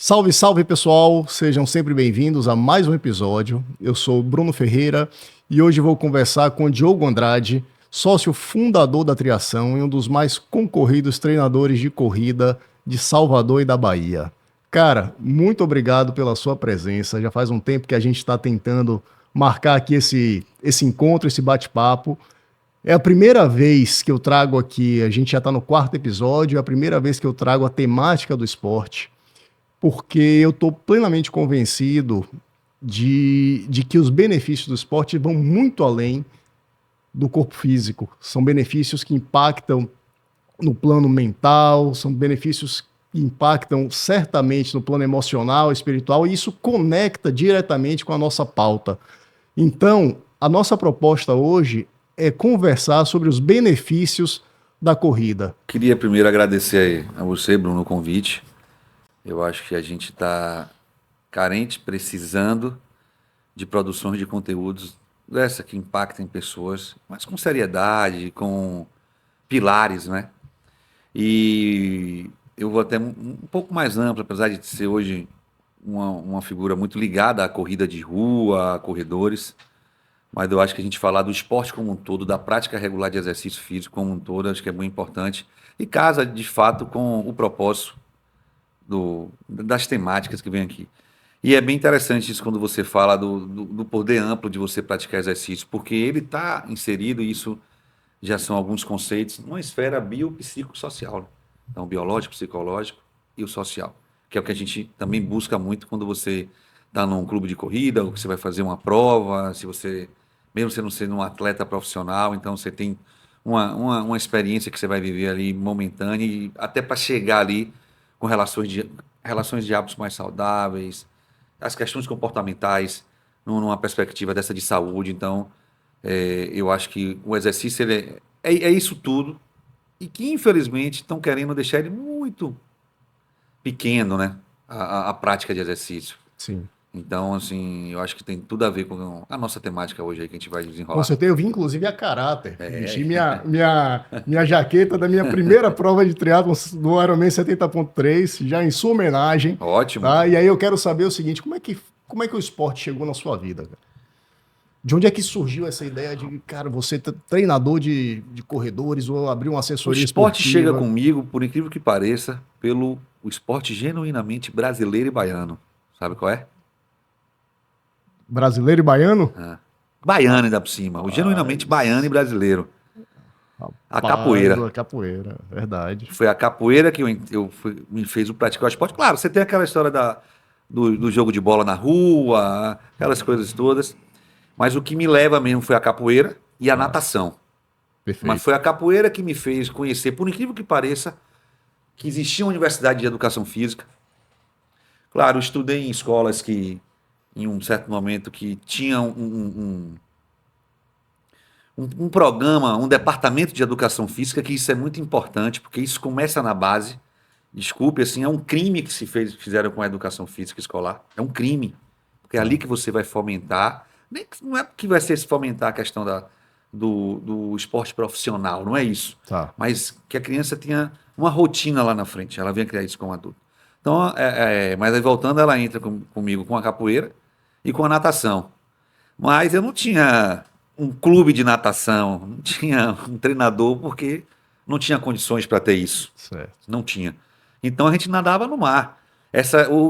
Salve, salve pessoal, sejam sempre bem-vindos a mais um episódio. Eu sou Bruno Ferreira e hoje vou conversar com Diogo Andrade, sócio fundador da Triação e um dos mais concorridos treinadores de corrida de Salvador e da Bahia. Cara, muito obrigado pela sua presença. Já faz um tempo que a gente está tentando marcar aqui esse encontro, esse bate-papo. É a primeira vez que eu trago aqui, a gente já está no quarto episódio, é a primeira vez que eu trago a temática do esporte, porque eu estou plenamente convencido de que os benefícios do esporte vão muito além do corpo físico. São benefícios que impactam no plano mental, são benefícios que impactam certamente no plano emocional, espiritual, e isso conecta diretamente com a nossa pauta. Então, a nossa proposta hoje é conversar sobre os benefícios da corrida. Queria primeiro agradecer a você, Bruno, o convite. Eu acho que a gente está carente, precisando de produções de conteúdos dessa que impactem pessoas, mas com seriedade, com pilares, né? E eu vou até um pouco mais amplo, apesar de ser hoje uma figura muito ligada à corrida de rua, a corredores, mas eu acho que a gente falar do esporte como um todo, da prática regular de exercício físico como um todo, acho que é muito importante e casa de fato com o propósito das temáticas que vem aqui. E é bem interessante isso quando você fala do poder amplo de você praticar exercício, porque ele está inserido, e isso já são alguns conceitos, numa esfera biopsicossocial. Né? Então, biológico, psicológico e o social, que é o que a gente também busca muito quando você está num clube de corrida, ou que você vai fazer uma prova, se você, mesmo você não sendo um atleta profissional, então você tem uma experiência que você vai viver ali momentânea, e até para chegar ali com relações de hábitos mais saudáveis, as questões comportamentais, numa perspectiva dessa de saúde. Então, eu acho que o exercício ele é isso tudo, e que infelizmente estão querendo deixar ele muito pequeno, né? A prática de exercício. Sim. Então, assim, eu acho que tem tudo a ver com a nossa temática hoje aí que a gente vai Com desenrolar. certeza, eu vim inclusive a caráter. Vesti É, minha jaqueta da minha primeira prova de triatlon do Ironman 70.3, já em sua homenagem. ótimo. Tá? E aí eu quero saber o seguinte, como é que o esporte chegou na sua vida, cara? De onde é que surgiu essa ideia de, cara, você treinador de corredores ou abrir uma O assessoria esporte chega esportiva? comigo, por incrível que pareça, pelo o esporte genuinamente brasileiro e baiano. Sabe qual é? Brasileiro e baiano? Baiano ainda por cima. O genuinamente baiano e Rapaz, brasileiro. A rapaz, capoeira. a capoeira, verdade. Foi a capoeira que me fez o praticar o esporte. Claro, você tem aquela história do jogo de bola na rua, aquelas coisas todas. Mas o que me leva mesmo foi a capoeira e a Tá, natação. Mas perfeito. foi a capoeira que me fez conhecer, por incrível que pareça, que existia uma universidade de educação física. Claro, eu estudei em escolas que, em um certo momento, que tinham um programa, um departamento de educação física, que isso é muito importante, porque isso começa na base. Desculpe, assim, é um crime que fizeram com a educação física escolar. É um crime. Porque é ali Tá, que você vai fomentar. Não é que vai ser fomentar a questão do esporte profissional, não é isso. tá. Mas que a criança tenha uma rotina lá na frente, ela venha criar isso como adulto. Então, mas aí voltando, ela entra comigo com a capoeira e com a natação. Mas eu não tinha um clube de natação, não tinha um treinador, porque não tinha condições para ter isso. Certo. Não tinha. Então a gente nadava no mar.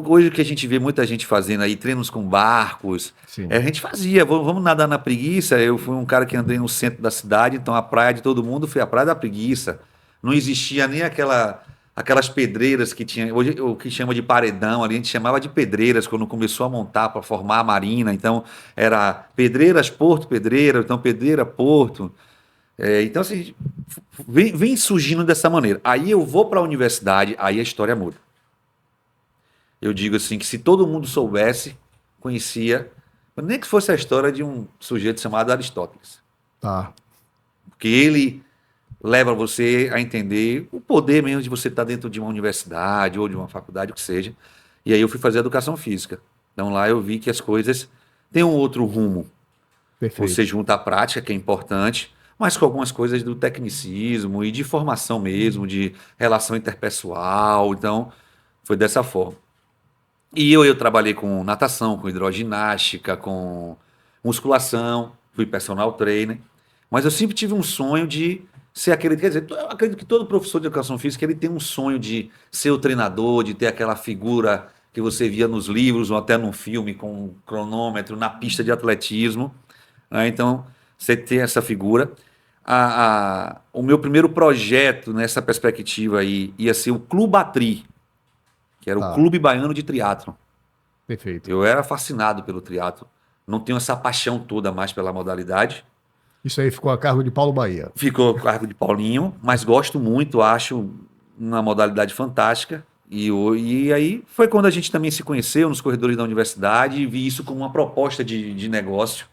Hoje que a gente vê muita gente fazendo aí treinos com barcos, Sim. a gente fazia, vamos nadar na preguiça. Eu fui um cara que andei no centro da cidade, então a praia de todo mundo foi a praia da preguiça. Não existia nem aquelas pedreiras que tinha, hoje o que chama de paredão ali, a gente chamava de pedreiras quando começou a montar para formar a marina. Então era Pedreiras, Porto, Pedreira, então Pedreira, Porto. Então, assim, vem surgindo dessa maneira. Aí eu vou para a universidade, aí a história muda. Eu digo assim, que se todo mundo soubesse, conhecia, nem que fosse a história de um sujeito chamado Aristóteles. Tá. Porque ele leva você a entender o poder mesmo de você estar dentro de uma universidade ou de uma faculdade, o que seja. E aí eu fui fazer educação física. Então lá eu vi que as coisas têm um outro rumo. Você Perfeito. junta a prática, que é importante, mas com algumas coisas do tecnicismo e de formação mesmo, de relação interpessoal. Então, foi dessa forma. E eu trabalhei com natação, com hidroginástica, com musculação, fui personal trainer, mas eu sempre tive um sonho de ser aquele, quer dizer, eu acredito que todo professor de educação física ele tem um sonho de ser o treinador, de ter aquela figura que você via nos livros ou até num filme com um cronômetro na pista de atletismo, né? Então, você ter essa figura. O meu primeiro projeto nessa perspectiva aí ia ser o Clubatri, que era o Tá, Clube Baiano de Triatlon. perfeito. Eu era fascinado pelo triatlo, não tenho essa paixão toda mais pela modalidade. Isso aí ficou a cargo de Paulo Bahia. Ficou com cargo de Paulinho, mas gosto muito, acho uma modalidade fantástica. E aí foi quando a gente também se conheceu nos corredores da universidade e vi isso como uma proposta de negócio.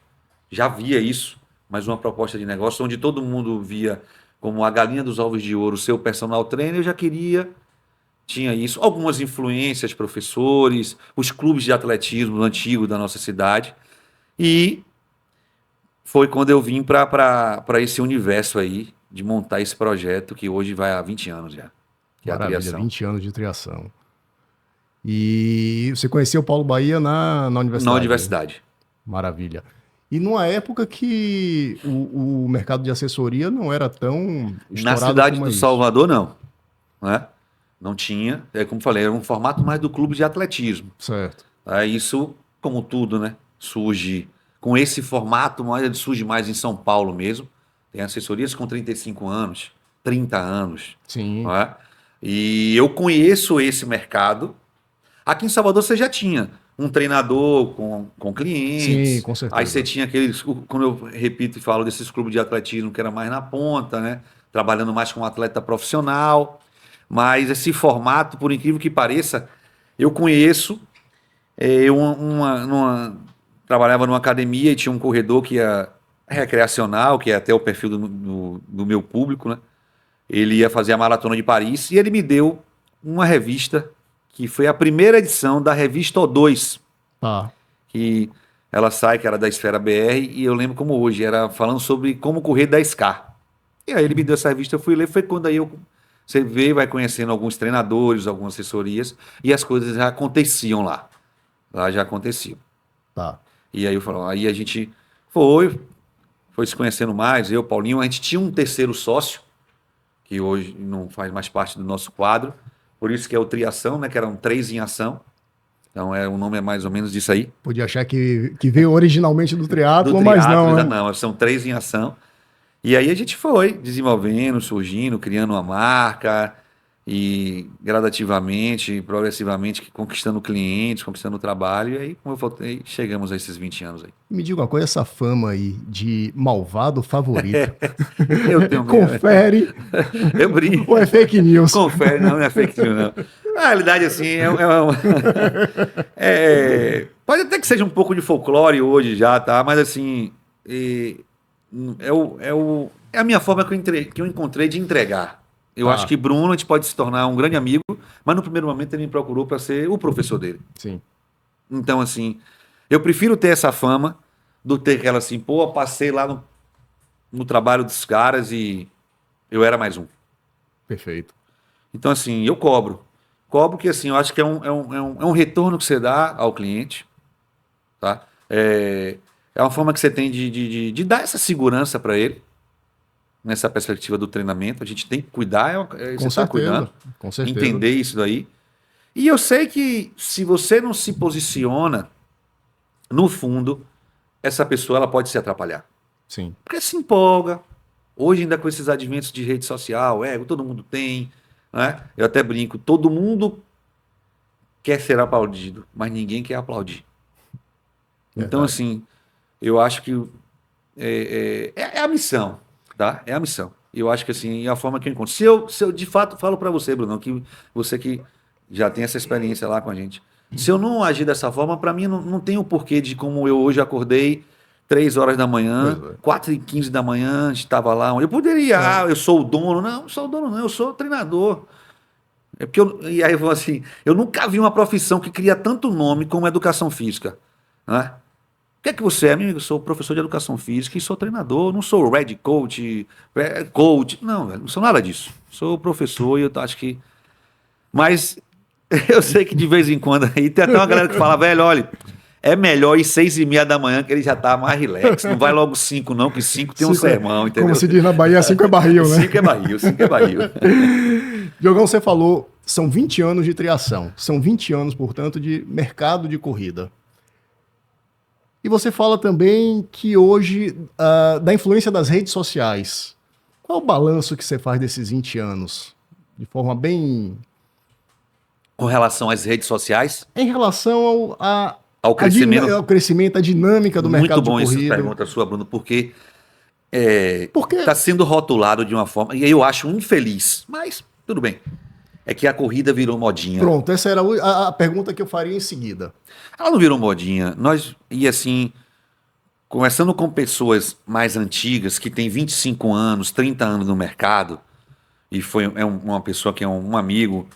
Já via isso, mas uma proposta de negócio onde todo mundo via como a galinha dos ovos de ouro, seu personal trainer, eu já queria, tinha isso. Algumas influências, professores, os clubes de atletismo antigos da nossa cidade. E foi quando eu vim para esse universo aí, de montar esse projeto que hoje vai há 20 anos já, que é a Maravilha, criação. 20 anos de triação. E você conheceu o Paulo Bahia na Na universidade? universidade. Maravilha. E numa época que o mercado de assessoria não era tão Na estourado cidade como é do isso. Salvador, não. Né? Não tinha. É como falei, era um formato mais do clube de atletismo. Certo. Isso, como tudo, né? Surge com esse formato, mas ele surge mais em São Paulo mesmo. Tem assessorias com 35 anos, 30 anos. Sim, Não é? E eu conheço esse mercado. Aqui em Salvador você já tinha um treinador com sim, clientes. com Aí você certeza. tinha aqueles, quando eu repito e falo desses clubes de atletismo que era mais na ponta, né? Trabalhando mais com um atleta profissional. Mas esse formato, por incrível que pareça, eu conheço. Eu trabalhava numa academia e tinha um corredor que ia recreacional, que é até o perfil do meu público, né? Ele ia fazer a Maratona de Paris e ele me deu uma revista que foi a primeira edição da revista O2, Tá. que ela sai, que era da Esfera BR, e eu lembro como hoje, era falando sobre como correr 10K. E aí ele me deu essa revista, eu fui ler, foi quando aí você vê, vai conhecendo alguns treinadores, algumas assessorias, e as coisas já aconteciam lá. Lá já aconteciam. Tá. E aí eu falo, aí a gente foi se conhecendo mais, eu, Paulinho, a gente tinha um terceiro sócio, que hoje não faz mais parte do nosso quadro, por isso que é o Triação, né, que eram 3 em ação. Então o nome é mais ou menos disso aí. Podia achar que veio originalmente do Do triatlo, mas triatlo, não, já né? não, são 3 em ação. E aí a gente foi desenvolvendo, surgindo, criando uma marca e gradativamente, progressivamente conquistando clientes, conquistando trabalho. E aí, como eu falei, chegamos a esses 20 anos aí. Me diga uma coisa, essa fama aí de malvado favorito. Eu tenho mesmo. Confere Eu brinco. ou é fake news? Confere, não é fake news, não. Na realidade, assim, pode até que seja um pouco de folclore hoje já, tá? Mas assim, é a minha forma que eu encontrei de entregar. Eu acho Tá, que Bruno a gente pode se tornar um grande amigo, mas no primeiro momento ele me procurou para ser o professor dele. sim, Então, assim, eu prefiro ter essa fama do ter aquela assim, pô, passei lá no trabalho dos caras e eu era mais um. perfeito. Então, assim, eu cobro. Cobro que, assim, eu acho que é um retorno que você dá ao cliente, tá? É uma forma que você tem de dar essa segurança para ele, nessa perspectiva do treinamento. A gente tem que cuidar, Com você está cuidando, certeza, com certeza. entender isso daí. E eu sei que se você não se posiciona, no fundo, essa pessoa ela pode se atrapalhar. Sim, Porque se empolga. Hoje, ainda com esses adventos de rede social, ego, todo mundo tem, né? Eu até brinco, todo mundo quer ser aplaudido, mas ninguém quer aplaudir. Então, verdade. assim, eu acho que é a missão, tá? É a missão. Eu acho que, assim, é a forma que eu encontro. Se eu de fato falo para você, Bruno, que você que já tem essa experiência lá com a gente, se eu não agir dessa forma, para mim não tem o porquê de como eu hoje acordei 3 horas da Pois manhã, é. 4h15 da manhã, estava lá. Eu poderia, É, eu sou o dono. Não sou o dono, não, eu sou o treinador. É porque e aí eu vou assim, eu nunca vi uma profissão que cria tanto nome como a educação física, né? O que é que você é, amigo? Eu sou professor de educação física e sou treinador, não sou red coach, coach, não, velho, não sou nada disso. Sou professor e eu acho que. Mas Eu sei que de vez em quando aí tem até uma galera que fala, velho, olha, é melhor ir 6h30 da manhã que ele já tá mais relax. Não vai logo 5 não, que 5 tem um sermão, entendeu? Como se diz na Bahia, 5 é barril, né? 5 é barril, 5 é barril. Diogão, você falou, são 20 anos de triação. São 20 anos, portanto, de mercado de corrida. E você fala também que hoje, da influência das redes sociais. Qual é o balanço que você faz desses 20 anos? De forma bem... Com relação às redes sociais, Em relação ao crescimento. ao crescimento, a dinâmica do mercado de Muito bom essa corrida. pergunta sua, Bruno, porque Porque, está sendo rotulado de uma forma, e eu acho infeliz, mas tudo bem. É que a corrida virou modinha. pronto, essa era a pergunta que eu faria em seguida. Ela não virou modinha. E assim, conversando com pessoas mais antigas, que têm 25 anos, 30 anos no mercado, e uma pessoa que é um amigo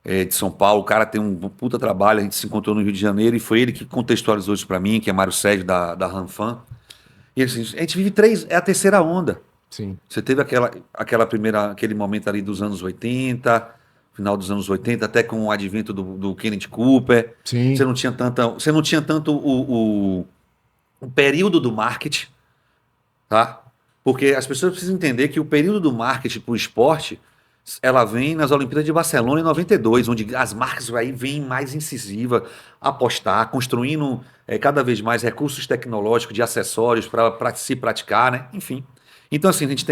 de São Paulo, o cara tem um puta trabalho, a gente se encontrou no Rio de Janeiro, e foi ele que contextualizou isso para mim, que é Mário Sérgio da Ranfan. E ele disse, a gente vive é a terceira onda. Sim. Você teve aquele momento ali dos anos 80, final dos anos 80, até com o advento do Kenneth Cooper. Sim. Você não tinha tanto o período do marketing, tá? Porque as pessoas precisam entender que o período do marketing para o esporte, ela vem nas Olimpíadas de Barcelona em 92, onde as marcas aí vêm mais incisiva, apostar, construindo cada vez mais recursos tecnológicos de acessórios para se praticar, né? Enfim. Então, assim, a gente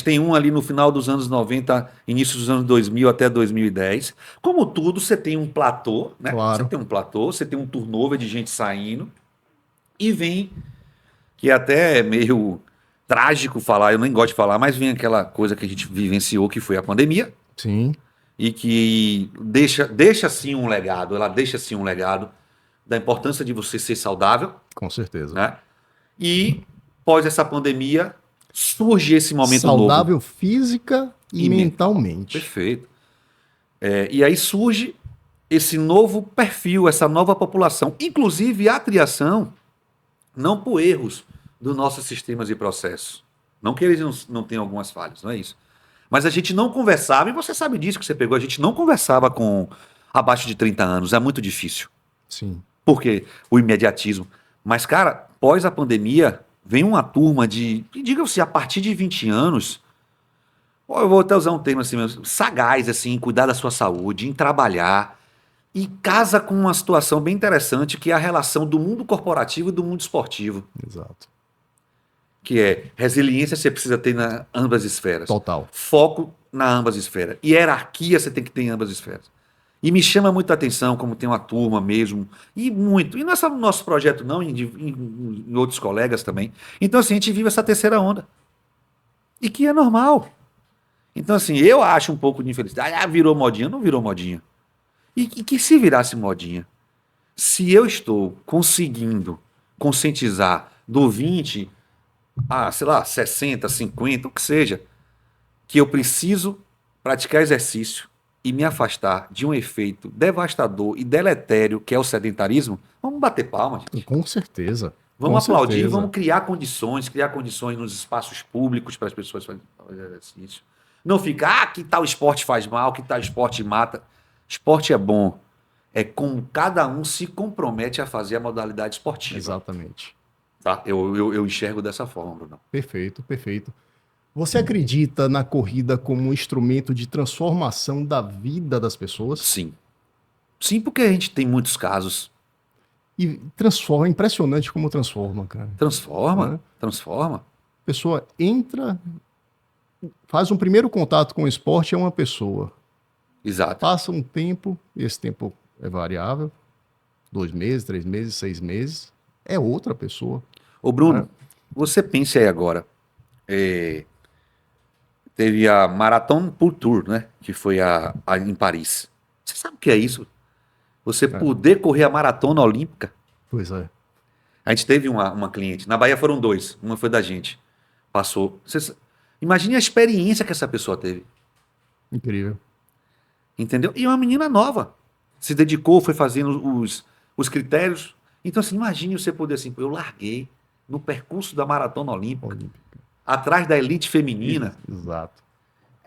tem um ali no final dos anos 90, início dos anos 2000 até 2010. Como tudo, você tem um platô, né? Claro. Você tem um platô, você tem um turnover de gente saindo, e vem, que é até meio trágico falar, eu nem gosto de falar, mas vem aquela coisa que a gente vivenciou, que foi a pandemia, Sim. e que deixa assim um legado, ela deixa assim um legado da importância de você ser saudável, Com certeza. né? E pós essa pandemia surge esse momento Saudável novo. física e mentalmente. Perfeito. E aí surge esse novo perfil, essa nova população, inclusive a triação, não por erros dos nossos sistemas e processos. Não que eles não tenham algumas falhas, não é isso. Mas a gente não conversava, e você sabe disso que você pegou, a gente não conversava com abaixo de 30 anos, é muito difícil. Sim. Porque o imediatismo. Mas, cara, pós a pandemia, vem uma turma diga-se, a partir de 20 anos, eu vou até usar um termo assim mesmo, sagaz, assim, em cuidar da sua saúde, em trabalhar, e casa com uma situação bem interessante, que é a relação do mundo corporativo e do mundo esportivo. Exato. Que é resiliência você precisa ter na ambas esferas. Total. Foco na ambas esferas. E hierarquia você tem que ter em ambas esferas. E me chama muita atenção como tem uma turma mesmo, e muito. E não é só no nosso projeto não, em outros colegas também. Então assim, a gente vive essa terceira onda. E que é normal. Então assim, eu acho um pouco de infelicidade. Virou modinha. Não virou modinha. E que se virasse modinha? Se eu estou conseguindo conscientizar do 20 sei lá, 60, 50, o que seja, que eu preciso praticar exercício e me afastar de um efeito devastador e deletério que é o sedentarismo, vamos bater palmas, gente. Com certeza. Vamos Com aplaudir, certeza. vamos criar condições nos espaços públicos para as pessoas fazerem exercício. Não ficar, que tal esporte faz mal, que tal esporte mata. Esporte é bom. É como cada um se compromete a fazer a modalidade esportiva. Exatamente. Tá? Eu enxergo dessa forma, Bruno. Perfeito, perfeito. Você acredita na corrida como um instrumento de transformação da vida das pessoas? Sim. Sim, porque a gente tem muitos casos. E transforma, é impressionante como transforma, cara. Transforma, Né? transforma. A pessoa entra, faz um primeiro contato com o esporte, é uma pessoa. Exato. Passa um tempo, esse tempo é variável, 2 meses, 3 meses, 6 meses, é outra pessoa. Ô Bruno, você pense aí agora, teve a Marathon pour Tour, né? Que foi em Paris. Você sabe o que é isso? Você poder correr a maratona olímpica. Pois é. A gente teve uma cliente, na Bahia foram 2, uma foi da gente. Passou. Imagine a experiência que essa pessoa teve. Incrível. Entendeu? E uma menina nova. Se dedicou, foi fazendo os critérios. Então, assim, imagine você poder assim, eu larguei no percurso da maratona olímpica, atrás da elite feminina. Exato.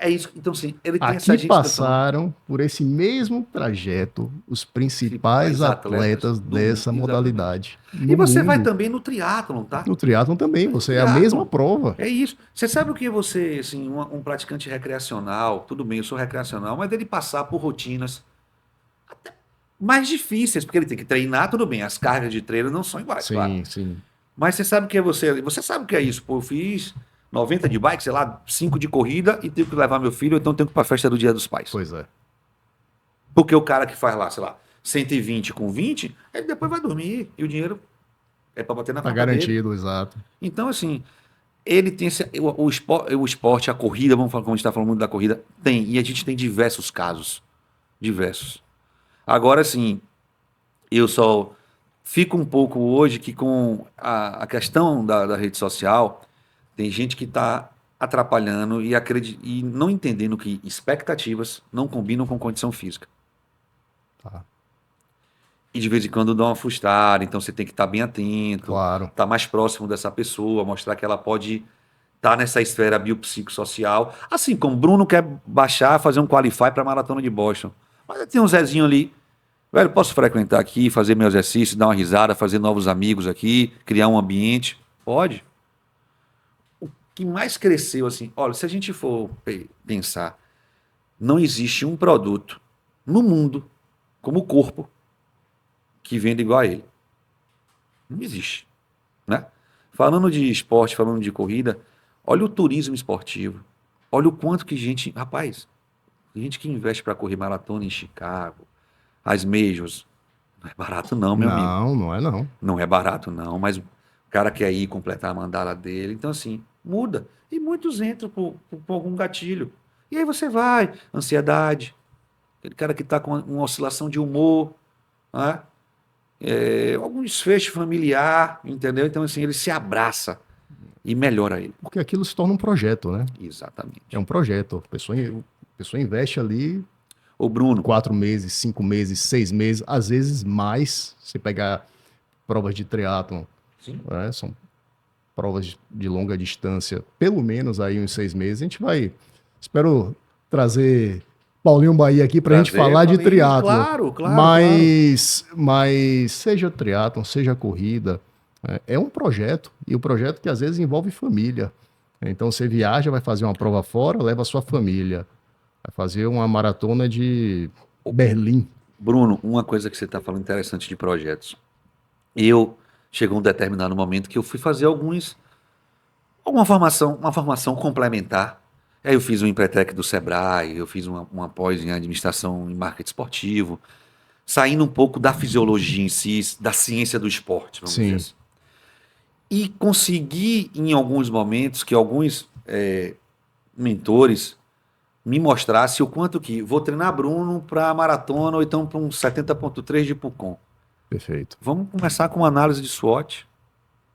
É isso. Então, assim, ele tem essa Aqui gestação. passaram por esse mesmo trajeto os principais atletas do mundo, dessa exatamente. modalidade E no você vai mundo. também no triatlon, tá? No triatlon também, No você é a mesma triatlon. prova. É isso. Você sabe o que é você, assim, um praticante recreacional, tudo bem, eu sou recreacional, mas ele passar por rotinas mais difíceis, porque ele tem que treinar, tudo bem, as cargas de treino não são iguais, claro. Sim, sim. Mas você sabe o que é você sabe o que é isso, pô, eu fiz 90 de bike, sei lá, 5 de corrida e tenho que levar meu filho, então tenho que ir pra festa do Dia dos Pais. Pois é. Porque o cara que faz lá, sei lá, 120 com 20, ele depois vai dormir e o dinheiro é para bater na Tá conta dele. garantido, exato. Então, assim, ele tem o esporte, a corrida, vamos falar como a gente está falando muito da corrida, tem, e a gente tem diversos casos. Diversos. Agora, assim, eu só fico um pouco hoje que com a questão da rede social, tem gente que está atrapalhando e não entendendo que expectativas não combinam com condição física. Tá, E de vez em quando dá uma frustrada, então você tem que estar bem atento, claro. estar mais próximo dessa pessoa, mostrar que ela pode estar nessa esfera biopsicossocial. Assim como Bruno quer baixar, fazer um qualify para a Maratona de Boston. Mas tem um Zezinho ali, velho, posso frequentar aqui, fazer meu exercício, dar uma risada, fazer novos amigos aqui, criar um ambiente? Pode. O que mais cresceu, assim, olha, se a gente for pensar, não existe um produto no mundo, como o corpo, que venda igual a ele. Não existe, né? Falando de esporte, falando de corrida, olha o turismo esportivo. Olha o quanto que gente, rapaz, gente que investe para correr maratona em Chicago, as majors, não é barato não, meu amigo. Não, não é não. Não é barato não, mas o cara quer ir completar a mandala dele, então assim, muda. E muitos entram por algum gatilho. E aí você vai, ansiedade, aquele cara que está com uma oscilação de humor, né? Algum desfecho familiar, entendeu? Então, assim, ele se abraça e melhora ele. Porque aquilo se torna um projeto, né? Exatamente. É um projeto. A pessoa investe ali Ô, Bruno, 4 meses, 5 meses, 6 meses, às vezes mais. Se pegar provas de triatlon, sim, né? São provas de longa distância, pelo menos aí uns 6 meses. A gente vai, espero trazer Paulinho Bahia aqui para a gente falar de triatlon. Claro, claro, claro. Mas seja triatlon, seja corrida, é um projeto, e o projeto que às vezes envolve família. Então você viaja, vai fazer uma prova fora, leva a sua família. Vai fazer uma maratona de Berlim. Bruno, uma coisa que você está falando interessante de projetos. Chegou um determinado momento que eu fui fazer uma formação complementar. Aí eu fiz um Empretec do Sebrae, eu fiz uma pós em administração e marketing esportivo, saindo um pouco da fisiologia em si, da ciência do esporte, vamos dizer Sim, assim. E consegui, em alguns momentos, que alguns mentores me mostrassem o quanto que vou treinar Bruno para maratona ou então para um 70.3 de Pucon. perfeito. Vamos começar com uma análise de SWOT,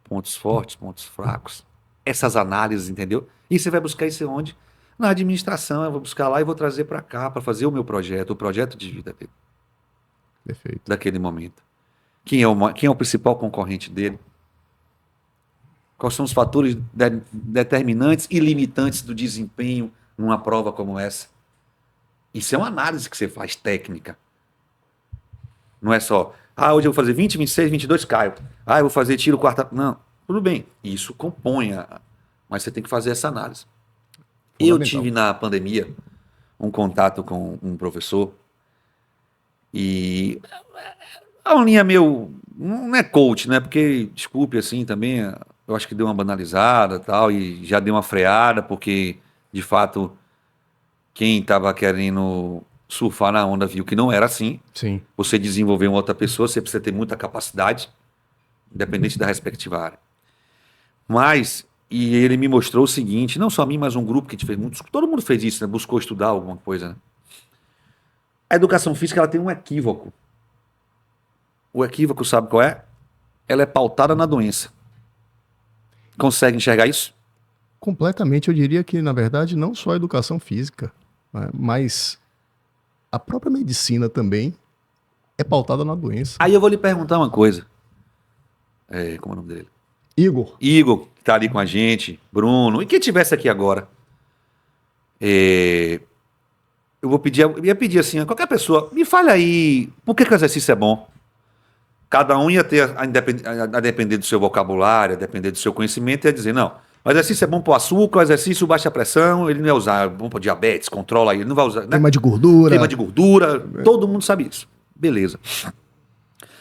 pontos fortes, pontos fracos, essas análises, entendeu? E você vai buscar isso onde? Na administração, eu vou buscar lá e vou trazer para cá para fazer o meu projeto, o projeto de vida dele, Perfeito. daquele momento. Quem é o principal concorrente dele? Quais são os fatores determinantes e limitantes do desempenho numa prova como essa? Isso é uma análise que você faz técnica. Não é só, hoje eu vou fazer 20, 26, 22, caio. Eu vou fazer tiro quarta. Não, tudo bem. Isso compõe, mas você tem que fazer essa análise. Eu tive na pandemia um contato com um professor e a uma linha meu, não é coach, né? Porque, desculpe assim também, eu acho que deu uma banalizada tal, e já deu uma freada, porque, de fato, quem estava querendo surfar na onda viu que não era assim. Sim. Você desenvolver uma outra pessoa, você precisa ter muita capacidade, independente da respectiva área. E ele me mostrou o seguinte, não só a mim, mas um grupo que a gente fez, todo mundo fez isso, né? Buscou estudar alguma coisa, né? A educação física, ela tem um equívoco. O equívoco, sabe qual é? Ela é pautada na doença. Consegue enxergar isso? Completamente, eu diria que, na verdade, não só a educação física, né, mas a própria medicina também é pautada na doença. Aí eu vou lhe perguntar uma coisa. Como é o nome dele? Igor. Igor, que tá ali com a gente, Bruno, e quem tivesse aqui agora? Eu ia pedir assim, a qualquer pessoa, me fale aí, por que o exercício é bom? Cada um ia ter, a depender do seu vocabulário, a depender do seu conhecimento, ia dizer, não, o exercício é bom para o açúcar, o exercício baixa a pressão, ele não vai usar, é bom para diabetes, controla aí, ele não vai usar, né? Queima de Queima gordura. de gordura, todo mundo sabe isso. Beleza.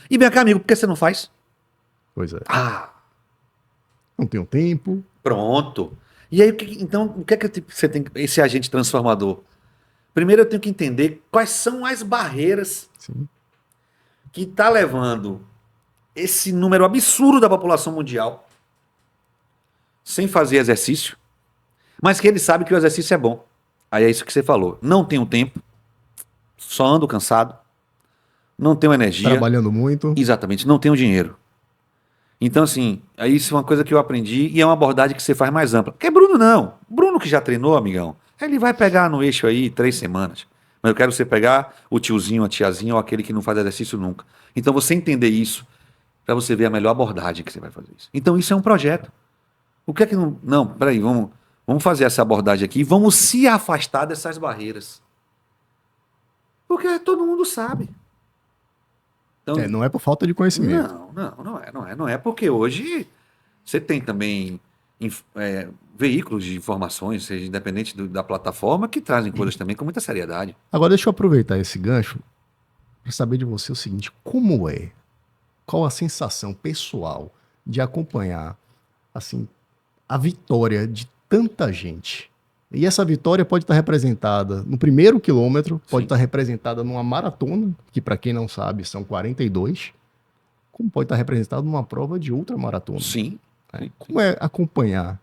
E vem cá, amigo, por que você não faz? Pois é. Ah, Não tenho tempo. pronto. E aí, então, o que é que você tem, esse agente transformador? Primeiro eu tenho que entender quais são as barreiras Sim. que está levando esse número absurdo da população mundial sem fazer exercício, mas que ele sabe que o exercício é bom. Aí é isso que você falou. Não tenho tempo, só ando cansado, não tenho energia, Trabalhando muito. exatamente, não tenho dinheiro. Então, assim, isso é uma coisa que eu aprendi e é uma abordagem que você faz mais ampla. Porque Bruno não. Bruno que já treinou, amigão, ele vai pegar no eixo aí 3 semanas. Mas eu quero você pegar o tiozinho, a tiazinha ou aquele que não faz exercício nunca. Então, você entender isso para você ver a melhor abordagem que você vai fazer isso. Então, isso é um projeto. O que é que não. Não, peraí, vamos fazer essa abordagem aqui e vamos se afastar dessas barreiras. Porque todo mundo sabe. Então, Não é por falta de conhecimento. não é porque hoje você tem também veículos de informações, seja independente da plataforma, que trazem coisas também com muita seriedade. Agora deixa eu aproveitar esse gancho para saber de você o seguinte: como é? Qual a sensação pessoal de acompanhar assim a vitória de tanta gente? E essa vitória pode estar representada no primeiro quilômetro, pode Sim. estar representada numa maratona, que para quem não sabe são 42, como pode estar representada numa prova de ultramaratona. Sim. Como é acompanhar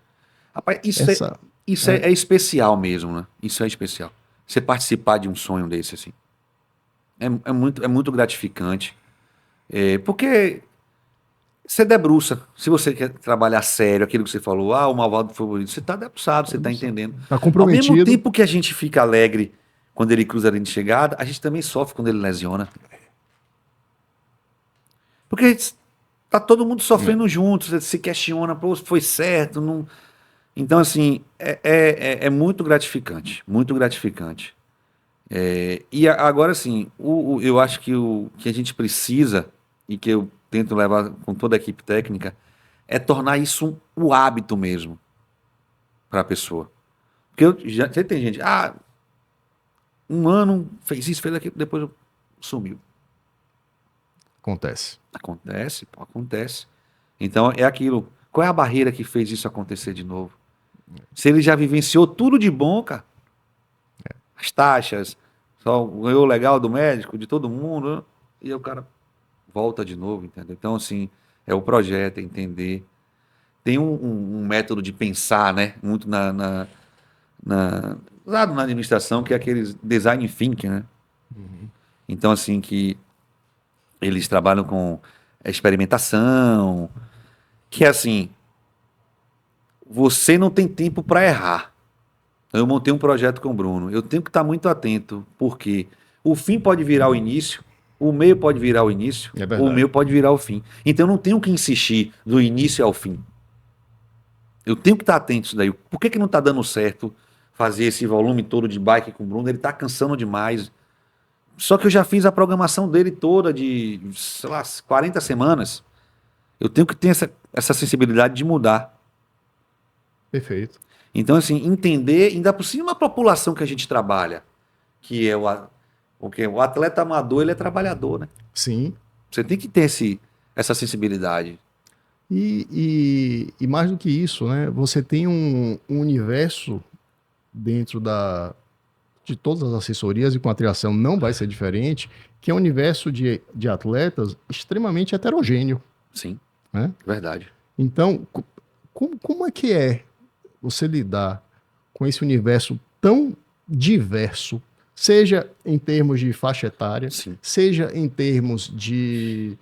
Rapaz, essa... isso é especial mesmo, né? Isso é especial. Você participar de um sonho desse, assim. É muito gratificante. Porque você debruça. Se você quer trabalhar sério, aquilo que você falou, o malvado favorito, você está debruçado, você está entendendo. Está Ao mesmo comprometido. tempo que a gente fica alegre quando ele cruza a linha de chegada, a gente também sofre quando ele lesiona. Porque tá todo mundo sofrendo junto, você se questiona, pô, foi certo, não. Então, assim, é muito gratificante, muito gratificante. E agora, assim, eu acho que o que a gente precisa, e que eu tento levar com toda a equipe técnica, é tornar isso o hábito mesmo para a pessoa. Porque você tem gente, um ano fez isso, fez aquilo, depois sumiu. Acontece. Acontece, pô, acontece. Então, é aquilo. Qual é a barreira que fez isso acontecer de novo? Se ele já vivenciou tudo de bom, cara, as taxas, só ganhou o legal do médico, de todo mundo, né? E aí o cara volta de novo, entendeu? Então, assim, é o projeto, é entender. Tem um método de pensar, né? Muito usado na administração, que é aqueles design thinking, né? Então, assim, que eles trabalham com experimentação, que é assim, você não tem tempo para errar. Eu montei um projeto com o Bruno. Eu tenho que estar muito atento, porque o fim pode virar o início, o meio pode virar o início, É o verdade. meio pode virar o fim. Então eu não tenho que insistir do início ao fim. Eu tenho que estar atento a isso daí. Por que não está dando certo fazer esse volume todo de bike com o Bruno? Ele está cansando demais. Só que eu já fiz a programação dele toda de, sei lá, 40 semanas. Eu tenho que ter essa sensibilidade de mudar. Perfeito. Então, assim, entender, ainda por cima a população que a gente trabalha, que é o atleta amador, ele é trabalhador, né? Sim. Você tem que ter essa sensibilidade. E mais do que isso, né? Você tem um universo dentro de todas as assessorias, e com a triação não vai ser diferente, que é um universo de atletas extremamente heterogêneo, Sim, né? verdade. Então, como é que é você lidar com esse universo tão diverso, seja em termos de faixa etária, Sim. seja em termos de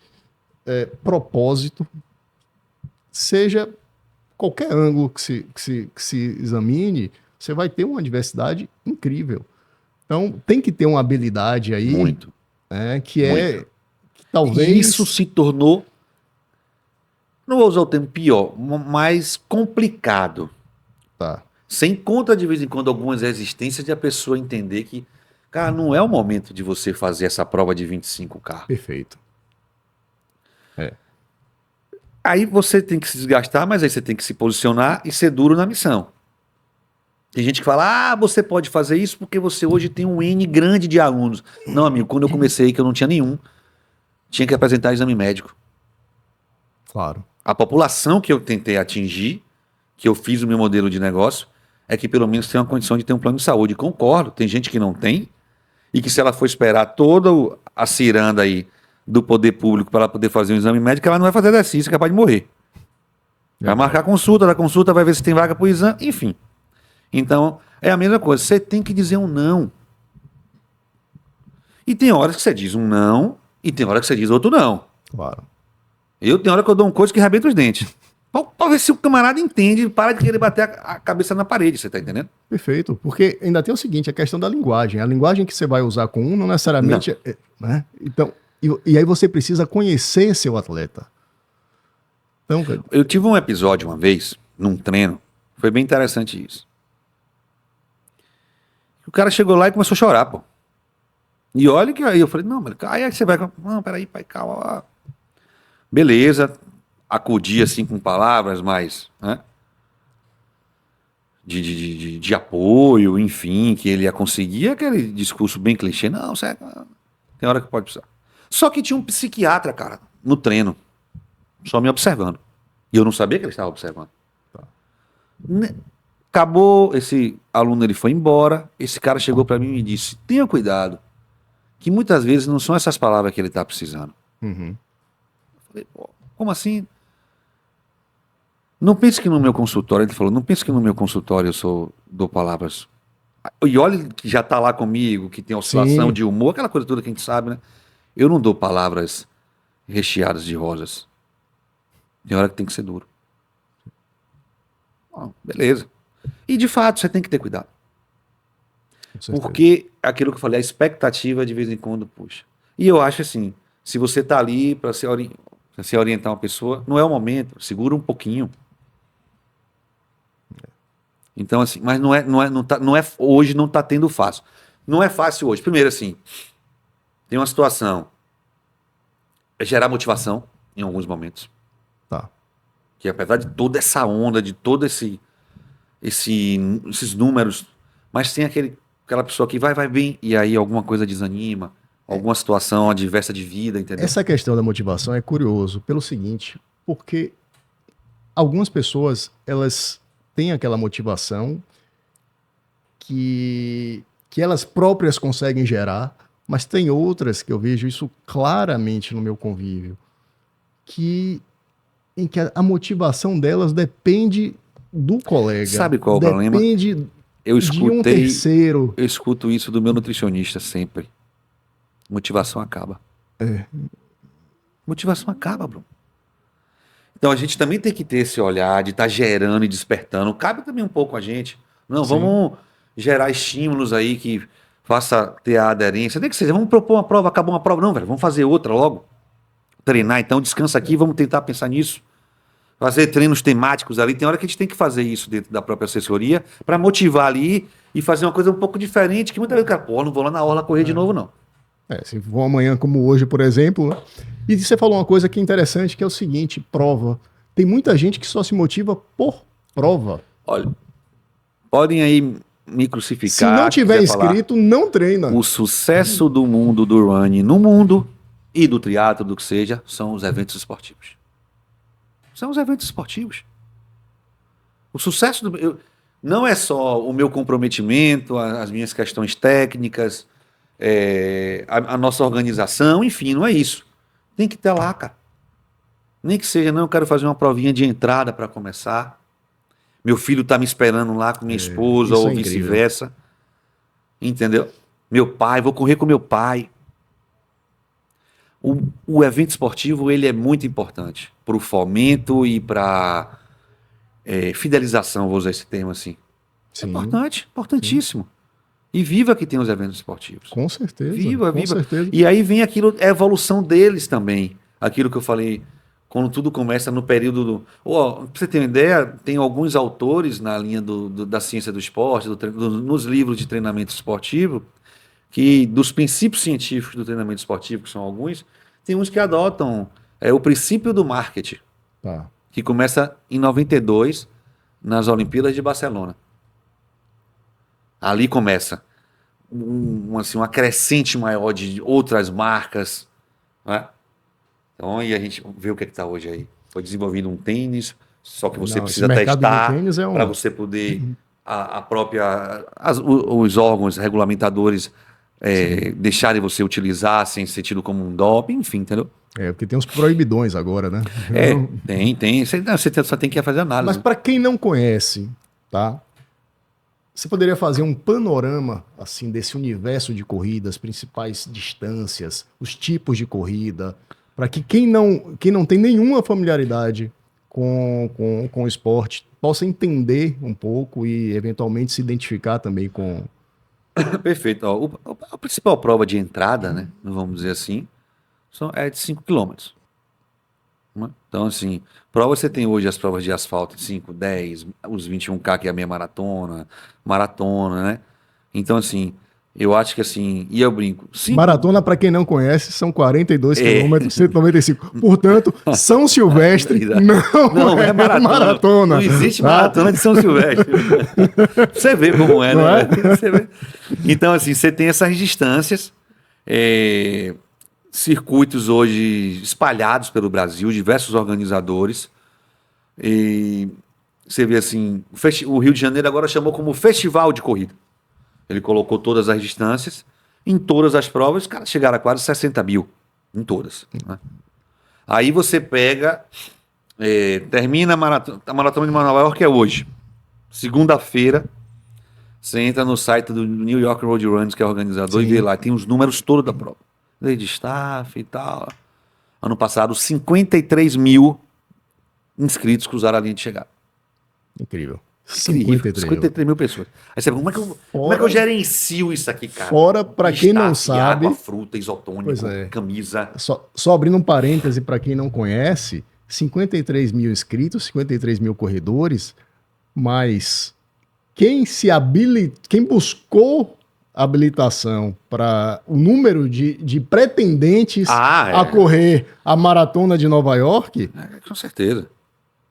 propósito, seja qualquer ângulo que se examine, você vai ter uma diversidade incrível. Então, tem que ter uma habilidade aí, Muito. que Muito. que talvez... E isso se tornou, não vou usar o termo pior, mais complicado. Tá. Você encontra de vez em quando algumas resistências de a pessoa entender que, cara, não é o momento de você fazer essa prova de 25K. Perfeito. Aí você tem que se desgastar, mas aí você tem que se posicionar e ser duro na missão. Tem gente que fala, você pode fazer isso porque você hoje tem um N grande de alunos. Não, amigo, quando eu comecei, que eu não tinha nenhum, tinha que apresentar exame médico. Claro. A população que eu tentei atingir, que eu fiz o meu modelo de negócio, é que pelo menos tem uma condição de ter um plano de saúde. Concordo, tem gente que não tem, e que se ela for esperar toda a ciranda aí do poder público para ela poder fazer um exame médico, ela não vai fazer exercício, é capaz de morrer. Vai marcar consulta, da consulta vai ver se tem vaga para o exame, enfim. Então, é a mesma coisa, você tem que dizer um não. E tem horas que você diz um não, e tem horas que você diz outro não. Claro. Eu tenho hora que eu dou um coisa que arrebenta os dentes. Pra ver se o camarada entende e para de querer bater a cabeça na parede, você tá entendendo? Perfeito. Porque ainda tem o seguinte, a questão da linguagem. A linguagem que você vai usar com um não necessariamente... Né? Então, e aí você precisa conhecer seu atleta. Então, eu tive um episódio uma vez, num treino, foi bem interessante isso. O cara chegou lá e começou a chorar, pô. E olha que aí eu falei, não, mas aí você vai... Não, peraí, pai, calma. Beleza, acudi assim com palavras mais, né? De apoio, enfim, que ele ia conseguir, aquele discurso bem clichê. Não, certo, tem hora que pode precisar. Só que tinha um psiquiatra, cara, no treino, só me observando. E eu não sabia que ele estava observando. Tá. Acabou, esse aluno ele foi embora, esse cara chegou para mim e me disse, tenha cuidado, que muitas vezes não são essas palavras que ele está precisando. Uhum. Falei, pô, como assim? Não pense que no meu consultório, ele falou, não pense que no meu consultório eu dou palavras. E olha que já tá lá comigo, que tem oscilação Sim. de humor, aquela coisa toda que a gente sabe, né? Eu não dou palavras recheadas de rosas. Tem hora que tem que ser duro. Beleza. E de fato, você tem que ter cuidado. Porque aquilo que eu falei, a expectativa de vez em quando puxa. E eu acho assim, se você tá ali para se orientar uma pessoa, não é o momento, segura um pouquinho. Então assim, mas hoje não tá tendo fácil. Não é fácil hoje. Primeiro assim, tem uma situação, é gerar motivação em alguns momentos. Tá. Que apesar de toda essa onda, de todo esses números, mas tem aquela pessoa que vai bem, e aí alguma coisa desanima, alguma situação adversa de vida, entendeu? Essa questão da motivação é curioso pelo seguinte, porque algumas pessoas, elas têm aquela motivação que elas próprias conseguem gerar, mas tem outras que eu vejo isso claramente no meu convívio, em que a motivação delas depende do colega. Sabe qual é o problema? Depende de um terceiro. Eu escuto isso do meu nutricionista sempre. Motivação acaba. Motivação acaba, Bruno. Então a gente também tem que ter esse olhar de estar gerando e despertando. Cabe também um pouco a gente. Não, Sim. Vamos gerar estímulos aí que faça ter a aderência. Nem que seja, vamos propor uma prova, acabou uma prova. Não, velho, vamos fazer outra logo. Treinar, então descansa aqui, vamos tentar pensar nisso. Fazer treinos temáticos ali. Tem hora que a gente tem que fazer isso dentro da própria assessoria para motivar ali e fazer uma coisa um pouco diferente, que muitas vezes o cara, pô, não vou lá na orla correr de novo, não. Se for amanhã como hoje, por exemplo, né? E você falou uma coisa que é interessante, que é o seguinte, prova. Tem muita gente que só se motiva por prova. Olha, podem aí me crucificar. Se não tiver inscrito, não treina. O sucesso do mundo do running no mundo e do triatlo, do que seja, são os eventos esportivos. São os eventos esportivos. O sucesso não é só o meu comprometimento, as minhas questões técnicas, a nossa organização, enfim, não é isso. Tem que estar lá, cara. Nem que seja, não, eu quero fazer uma provinha de entrada para começar. Meu filho está me esperando lá com minha esposa, ou vice-versa. Entendeu? Meu pai, vou correr com meu pai. O evento esportivo, ele é muito importante para o fomento e para fidelização, vou usar esse termo assim. Sim. É importante, importantíssimo. Sim. E viva que tem os eventos esportivos. Com certeza. Viva. Certeza. E aí vem aquilo, a evolução deles também. Aquilo que eu falei, quando tudo começa no período do... Pra você ter uma ideia, tem alguns autores na linha da ciência do esporte, nos livros de treinamento esportivo, que dos princípios científicos do treinamento esportivo, que são alguns, tem uns que adotam o princípio do marketing, Tá. que começa em 92, nas Olimpíadas de Barcelona. Ali começa assim, uma crescente maior de outras marcas, né? Então, e a gente vê o que está hoje aí. Foi desenvolvido um tênis, só que você precisa testar para você poder os órgãos regulamentadores deixarem você utilizar sem ser tido como um doping, enfim, entendeu? Porque tem uns proibidões agora, né? Tem. Você só tem que fazer análise. Mas para quem não conhece, tá? Você poderia fazer um panorama assim desse universo de corrida, as principais distâncias, os tipos de corrida, para que quem não tem nenhuma familiaridade com o esporte possa entender um pouco e eventualmente se identificar também com... Perfeito. A principal prova de entrada, né, vamos dizer assim, é de 5 quilômetros. Então, assim, prova você tem hoje as provas de asfalto, 5, 10, os 21K, que é a meia maratona, né? Então, assim, eu acho que assim, e eu brinco. Maratona, para quem não conhece, são 42 quilômetros, 195. Portanto, São Silvestre não é maratona. Não existe maratona de São Silvestre. Você vê como é, né? Você vê. Então, assim, você tem essas distâncias, circuitos hoje espalhados pelo Brasil, diversos organizadores. E você vê assim, o Rio de Janeiro agora chamou como Festival de Corrida. Ele colocou todas as distâncias, em todas as provas, os caras chegaram a quase 60 mil, em todas. Né? Aí você pega, termina a Maratona de Nova York, é hoje. Segunda-feira, você entra no site do New York Road Runners, que é o organizador, e vê lá, tem os números todos da prova. Lei de staff e tal. Ano passado, 53 mil inscritos cruzaram a linha de chegada. Incrível. 53 mil pessoas. Aí você pergunta, como é que eu gerencio isso aqui, cara? Fora, para quem não sabe... Água, fruta, isotônico, camisa... Só abrindo um parêntese para quem não conhece, 53 mil inscritos, 53 mil corredores, mas quem buscou habilitação para o número de pretendentes a correr a Maratona de Nova York... com certeza.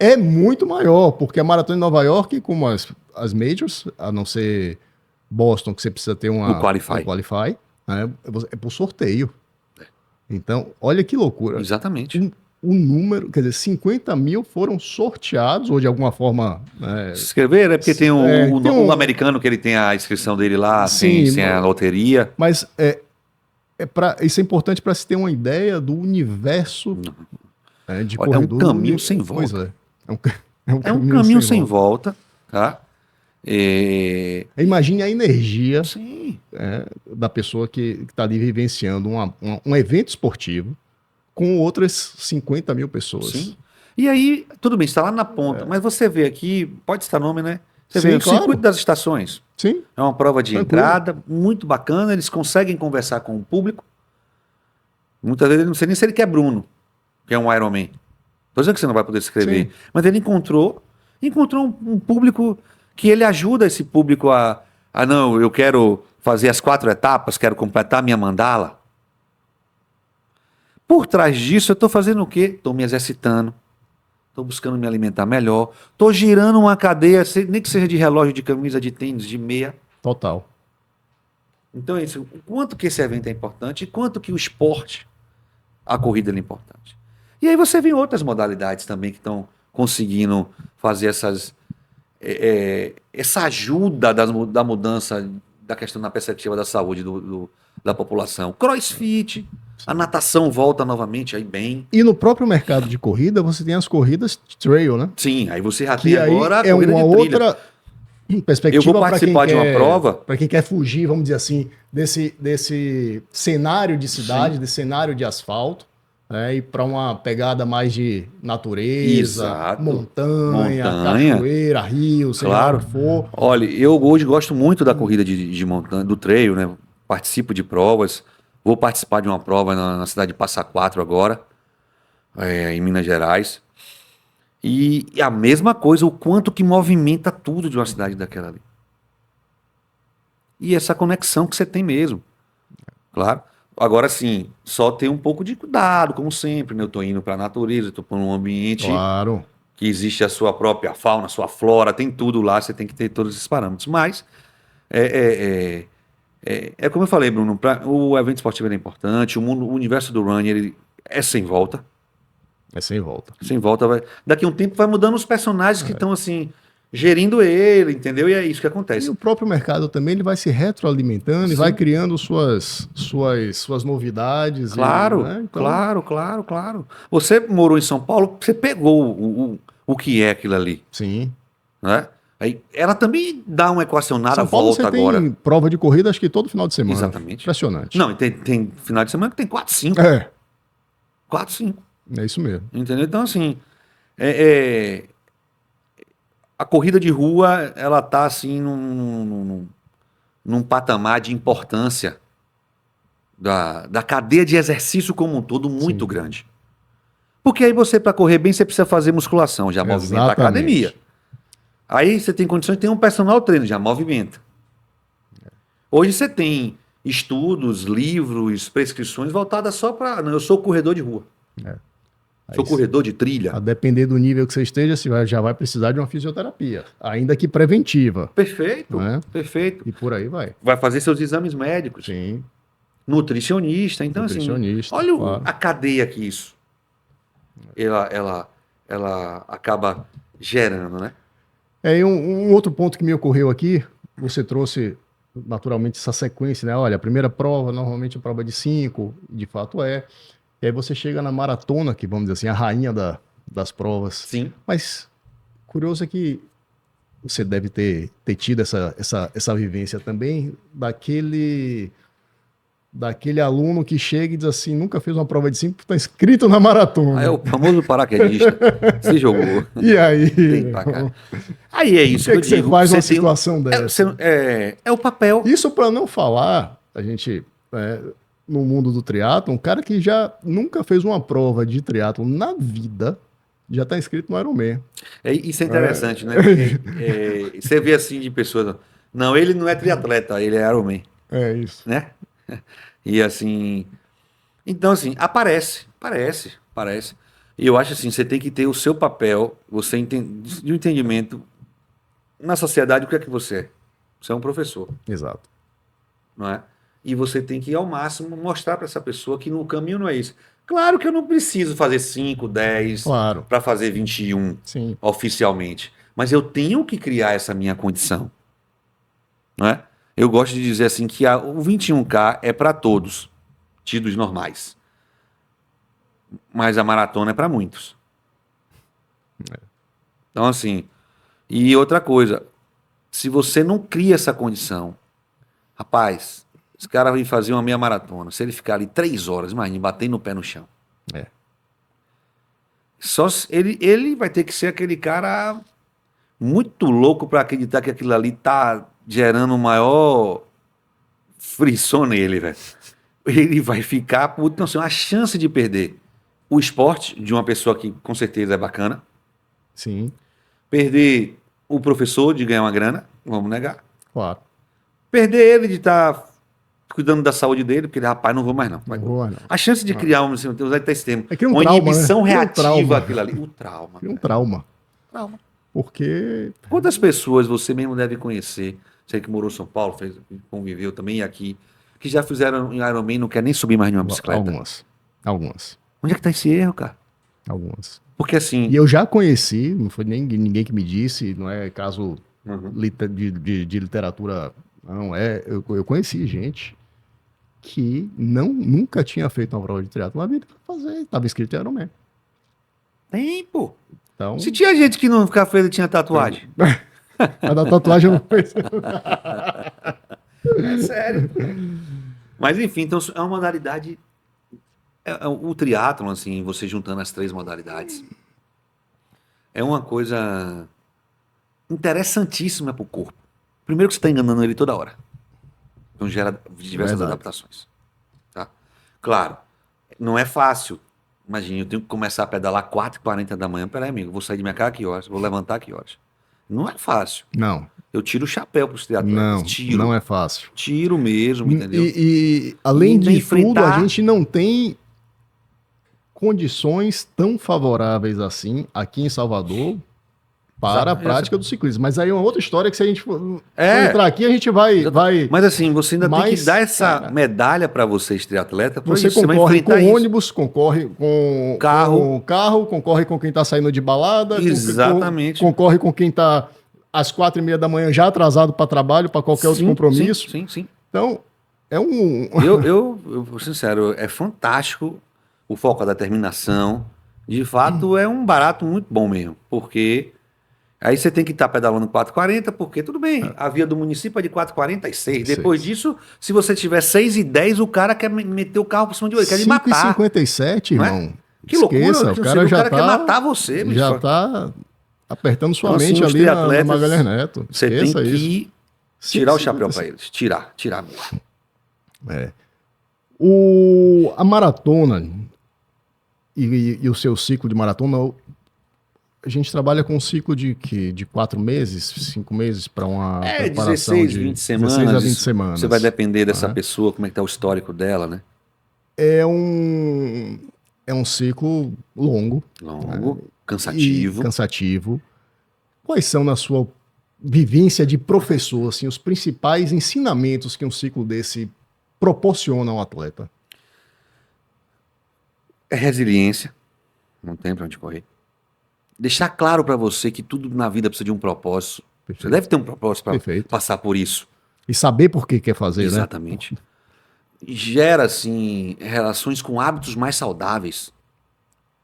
É muito maior, porque a Maratona de Nova York, como as Majors, a não ser Boston, que você precisa ter um Qualify, né, é por sorteio. Então, olha que loucura. Exatamente. O número, quer dizer, 50 mil foram sorteados, ou de alguma forma... Se inscrever, porque tem um americano que ele tem a inscrição dele lá, sem a loteria. Mas isso é importante para se ter uma ideia do universo de corredor. É um caminho sem volta. É um caminho sem volta, tá? Imagine a energia da pessoa que está ali vivenciando um evento esportivo com outras 50 mil pessoas. Sim. E aí, tudo bem, está lá na ponta, mas você vê aqui, pode estar nome, né? Você vê o circuito das estações. Sim. É uma prova de entrada, muito bacana, eles conseguem conversar com o público. Muitas vezes, não sei nem se ele quer Bruno, que é um Ironman. Estou dizendo que você não vai poder escrever. Sim. Mas ele encontrou um público que ele ajuda esse público não, eu quero fazer as 4 etapas, quero completar minha mandala. Por trás disso, eu estou fazendo o quê? Estou me exercitando, estou buscando me alimentar melhor, estou girando uma cadeia, nem que seja de relógio, de camisa, de tênis, de meia. Total. Então é isso. O quanto que esse evento é importante e quanto que o esporte, a corrida é importante. E aí você vê outras modalidades também que estão conseguindo fazer essa ajuda da mudança da questão da perspectiva da saúde da população. CrossFit, a natação volta novamente aí bem. E no próprio mercado de corrida, você tem as corridas trail, né? Sim, aí você já tem agora a corrida uma de trilha. Outra perspectiva. Eu vou participar de uma prova. Para quem quer fugir, vamos dizer assim, desse cenário de cidade, desse cenário de asfalto. E para uma pegada mais de natureza, montanha, cachoeira, rio, seja lá o que for. Olha, eu hoje gosto muito da corrida de montanha, do trail, né? Participo de provas, vou participar de uma prova na cidade de Passa Quatro agora. em Minas Gerais. E a mesma coisa, o quanto que movimenta tudo de uma cidade daquela ali. E essa conexão que você tem mesmo, claro. Agora sim, só ter um pouco de cuidado, como sempre, né? Eu tô indo para a natureza, tô por um ambiente Claro. que existe a sua própria fauna, a sua flora, tem tudo lá, você tem que ter todos esses parâmetros. Mas é como eu falei, Bruno, o evento esportivo é importante, o universo do running ele é sem volta. É sem volta. Sem volta, daqui a um tempo vai mudando os personagens que estão assim, gerindo ele, entendeu? E é isso que E acontece. o próprio mercado também ele vai se retroalimentando e vai Sim. criando suas novidades. Claro, Né? Então, claro. Você morou em São Paulo, você pegou o que é aquilo ali, sim. né? Aí, ela também dá uma equacionada, São Paulo volta você agora. tem prova de corrida acho que todo final de semana. Exatamente. Impressionante. Não, e tem final de semana que tem 4, 5. É, 4, 5. é isso mesmo. Entendeu? Então, assim, a corrida de rua, ela tá assim num patamar de importância da cadeia de exercício como um todo muito Sim. grande. Porque aí você, para correr bem, você precisa fazer musculação, já movimenta a Exatamente. academia. Aí você tem condições de ter um personal trainer, já movimenta. Hoje você tem estudos, livros, prescrições voltadas só para. Eu sou corredor de rua. Sou Aí, corredor de trilha. a depender do nível que você esteja, já vai precisar de uma fisioterapia, ainda que preventiva. Perfeito, Né? perfeito. E por aí vai. Vai fazer seus exames médicos. Sim, Nutricionista. Então, nutricionista. assim, olha claro. a cadeia que isso ela acaba gerando, né? E um outro ponto que me ocorreu aqui, você trouxe naturalmente essa sequência, né? Olha, a primeira prova, normalmente a prova de 5, de fato é. E aí você chega na maratona, que vamos dizer assim, a rainha das provas. Sim. Mas curioso é que você deve ter tido essa vivência também daquele aluno que chega e diz assim, nunca fez uma prova de 5, está inscrito na maratona. Aí é o famoso paraquedista. Se jogou. E aí? Tem pra cá. Aí é isso O que, é que eu digo. você faz numa Você tem situação dessa? é o papel. Isso para não falar, a gente, no mundo do triatlon, um cara que já nunca fez uma prova de triatlon na vida, já está inscrito no Ironman. Isso é interessante, né? Porque, você vê assim de pessoas. Não, ele não é triatleta, ele é Ironman, É isso. né? E assim. Então, assim, aparece. E eu acho assim, você tem que ter o seu papel, de um entendimento na sociedade, o que é que você é? Você é um professor, Exato. não é? E você tem que, ao máximo, mostrar para essa pessoa que no caminho não é isso. Claro que eu não preciso fazer 5, 10 Claro. para fazer 21 Sim. oficialmente, mas eu tenho que criar essa minha condição, não é? Eu gosto de dizer assim que o 21K é para todos, tidos normais, mas a maratona é para muitos. Então, assim, e outra coisa, se você não cria essa condição, rapaz, esse cara vai fazer uma meia maratona, se ele ficar ali 3 horas, imagina, batendo o pé no chão. É. Ele vai ter que ser aquele cara muito louco para acreditar que aquilo ali tá gerando o maior frisson nele, velho. Ele vai ficar, então, assim, a chance de perder o esporte de uma pessoa que com certeza é bacana, Sim. perder o professor de ganhar uma grana, vamos negar, Claro. perder ele de estar cuidando da saúde dele, porque ele, rapaz, não vou mais não. Não vou, não. A chance de criar, vamos usar esse termo, É que um uma trauma, inibição né? reativa trauma. aquilo ali. O trauma. Um trauma. Trauma. Porque Quantas pessoas você mesmo deve conhecer, você que morou em São Paulo, conviveu também aqui, que já fizeram em Ironman e não quer nem subir mais nenhuma bicicleta? Algumas. Onde é que tá esse erro, cara? Algumas. Porque assim... E eu já conheci, não foi nem ninguém que me disse, não é caso de literatura, não é. Eu conheci gente que nunca tinha feito uma prova de triatlo na vida para fazer, estava inscrito em Ironman. Tempo. Então, Se tinha gente que nunca fez e tinha tatuagem. a da tatuagem eu não fez. É sério. Mas enfim, então é uma modalidade. O triatlon, assim, você juntando as 3 modalidades, é uma coisa interessantíssima para o corpo. Primeiro que você está enganando ele toda hora. Então gera diversas Verdade. adaptações. Tá? Claro, não é fácil. Imagina, eu tenho que começar a pedalar 4h40 da manhã. Peraí, amigo, vou sair de minha casa que horas? Vou levantar que horas? Não é fácil. Não, Eu tiro o chapéu para os triatletas. não é fácil. Tiro mesmo, entendeu? Além Ainda de tudo, a enfrentar- gente não tem condições tão favoráveis assim aqui em Salvador para a prática do ciclismo. Mas aí é uma outra história que se a gente for entrar aqui, a gente vai... Mas assim, você ainda tem que Mas, dar essa cara, medalha para vocês, triatleta, pra Você isso. Você vai concorre enfrentar com isso. ônibus, concorre com carro, concorre com quem está saindo de balada, Exatamente. concorre com quem está às 4h30 da manhã já atrasado para trabalho, para qualquer outro compromisso. Sim. Então, é um... Eu vou ser sincero, é fantástico o foco, a determinação. De fato, é um barato muito bom mesmo, porque aí você tem que estar pedalando 4h40, porque tudo bem, a via do município é de 4h46. Depois disso, se você tiver 6h10, o cara quer meter o carro por cima de você, quer lhe matar. 5h57, Não é? irmão. Que loucura, o cara já quer matar você, bicho. Já tá apertando sua Então, mente assim, os ali na triatletas, Magalhães Neto. Você tem Esqueça isso. que tirar o chapéu 5h57. para eles. Tirar mesmo. É. A maratona e o seu ciclo de maratona, a gente trabalha com um ciclo de 4 meses, 5 meses para uma preparação 16, de 20 semanas. 16 a 20 semanas. Você vai depender dessa pessoa, como é que tá o histórico dela, né? É um ciclo longo. Longo, cansativo. Cansativo. Quais são, na sua vivência de professor, assim, os principais ensinamentos que um ciclo desse proporciona ao atleta? É resiliência, não tem pra onde correr. Deixar claro pra você que tudo na vida precisa de um propósito. Perfeito. Você deve ter um propósito para Perfeito. passar por isso. E saber por que quer fazer, Exatamente. Gera, assim, relações com hábitos mais saudáveis.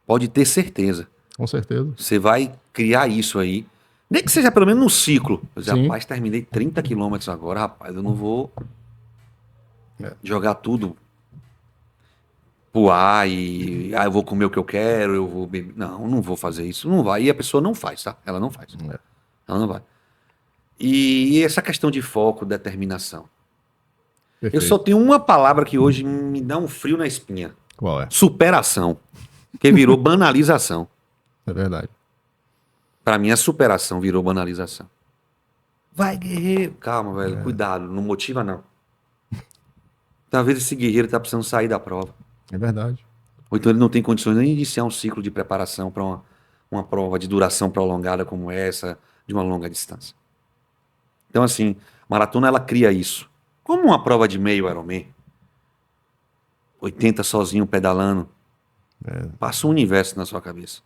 Pode ter certeza. Com certeza. Você vai criar isso aí. Nem que seja pelo menos no ciclo. Sim. Rapaz, terminei 30 quilômetros agora, rapaz, eu não vou jogar tudo pro ar e eu vou comer o que eu quero, eu vou beber. Não vou fazer isso. Não vai. E a pessoa não faz, tá? Ela não faz. Ela não vai. E essa questão de foco, determinação. Perfeito. Eu só tenho uma palavra que hoje me dá um frio na espinha. Qual é? Superação. Que virou banalização. É verdade. Pra mim, a superação virou banalização. Vai, guerreiro. Calma, velho. Cuidado. Não motiva, não. Talvez esse guerreiro tá precisando sair da prova. É verdade. Ou então ele não tem condições nem de iniciar um ciclo de preparação para uma prova de duração prolongada como essa, de uma longa distância. Então, assim, maratona ela cria isso. Como uma prova de meio Ironman, 80 sozinho pedalando, passa um universo na sua cabeça.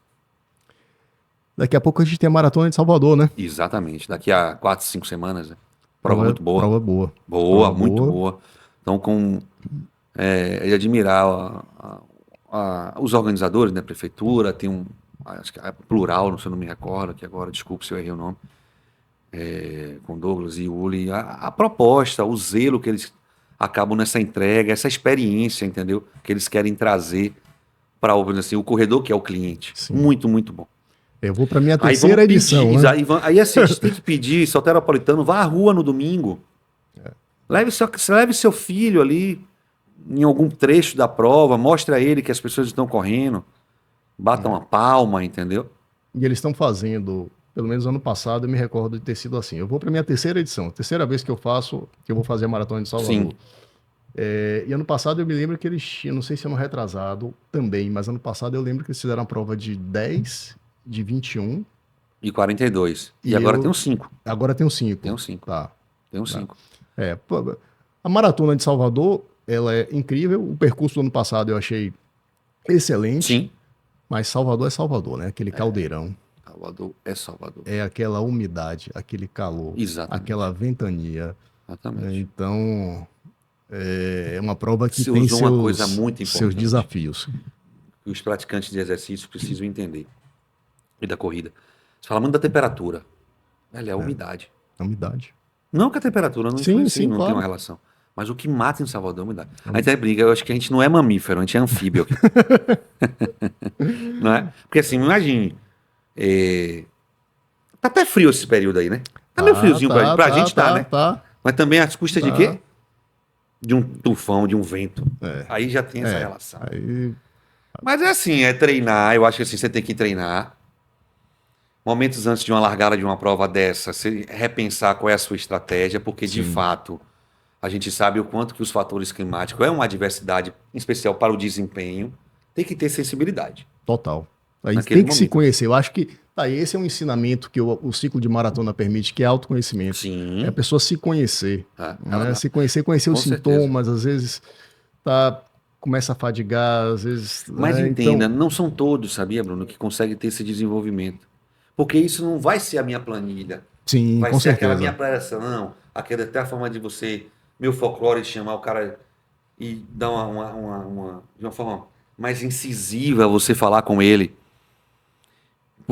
Daqui a pouco a gente tem a maratona de Salvador, né? Exatamente. Daqui a 4, 5 semanas, né? Prova muito boa. Prova boa. Boa, muito boa. Então, é de admirar os organizadores, né? Prefeitura, tem acho que é plural, se eu não me recordo, que agora, desculpe se eu errei o nome, com Douglas e Uli, a proposta, o zelo que eles acabam nessa entrega, essa experiência, entendeu? Que eles querem trazer para assim, o corredor que é o cliente. Sim. Muito, muito bom. Eu vou para minha terceira edição, né? Aí assim, a gente tem que pedir, soteropolitano, vá à rua no domingo. Leve seu filho ali em algum trecho da prova, mostre a ele que as pessoas estão correndo, batam uma palma, entendeu? E eles estão fazendo, pelo menos ano passado, eu me recordo de ter sido assim. Eu vou para minha terceira edição, terceira vez que eu vou fazer a Maratona de Salvador. Sim. E ano passado eu me lembro que eles, eu não sei se ano retrasado também, mas ano passado eu lembro que eles fizeram a prova de 10, de 21. E 42. E agora tem um 5. Agora tem um 5. Tem um 5. Tá. Tem um 5. A Maratona de Salvador, ela é incrível. O percurso do ano passado eu achei excelente. Sim. Mas Salvador é Salvador, né? Aquele caldeirão. Salvador é Salvador. É aquela umidade, aquele calor. Exatamente. Aquela ventania. Exatamente. Então, é uma prova que você tem usou uma coisa muito importante, seus desafios. Que os praticantes de exercício precisam entender. E da corrida. Você fala muito da temperatura. Velho, é a umidade. A umidade. Não que a temperatura não influencia, não tem uma relação. Mas o que mata em Salvador é a umidade. A gente briga, eu acho que a gente não é mamífero, a gente é anfíbio aqui. Não é? Porque assim, imagine. Tá até frio esse período aí, né? Tá meio friozinho pra gente, né? Tá. Mas também às custas de quê? De um tufão, de um vento. Aí já tem essa relação. Mas é assim, é treinar. Eu acho que assim, você tem que treinar. Momentos antes de uma largada de uma prova dessa, você repensar qual é a sua estratégia, porque de Sim, fato a gente sabe o quanto que os fatores climáticos é uma adversidade, em especial para o desempenho. Tem que ter sensibilidade total. Aí naquele tem que se momento. conhecer. Eu acho que esse é um ensinamento que o ciclo de maratona permite, que é autoconhecimento. É a Sim, pessoa se conhecer, ela né? Se conhecer, conhecer os com certeza. sintomas, às vezes tá, começa a fadigar, às vezes, Mas né? entenda, Então, não são todos, sabia, Bruno, que conseguem ter esse desenvolvimento. Porque isso não vai ser a minha planilha, sim, vai com ser aquela minha certeza. pressão, não. Aquela até a forma de você, meu folclore, de chamar o cara e dar de uma forma mais incisiva você falar com ele.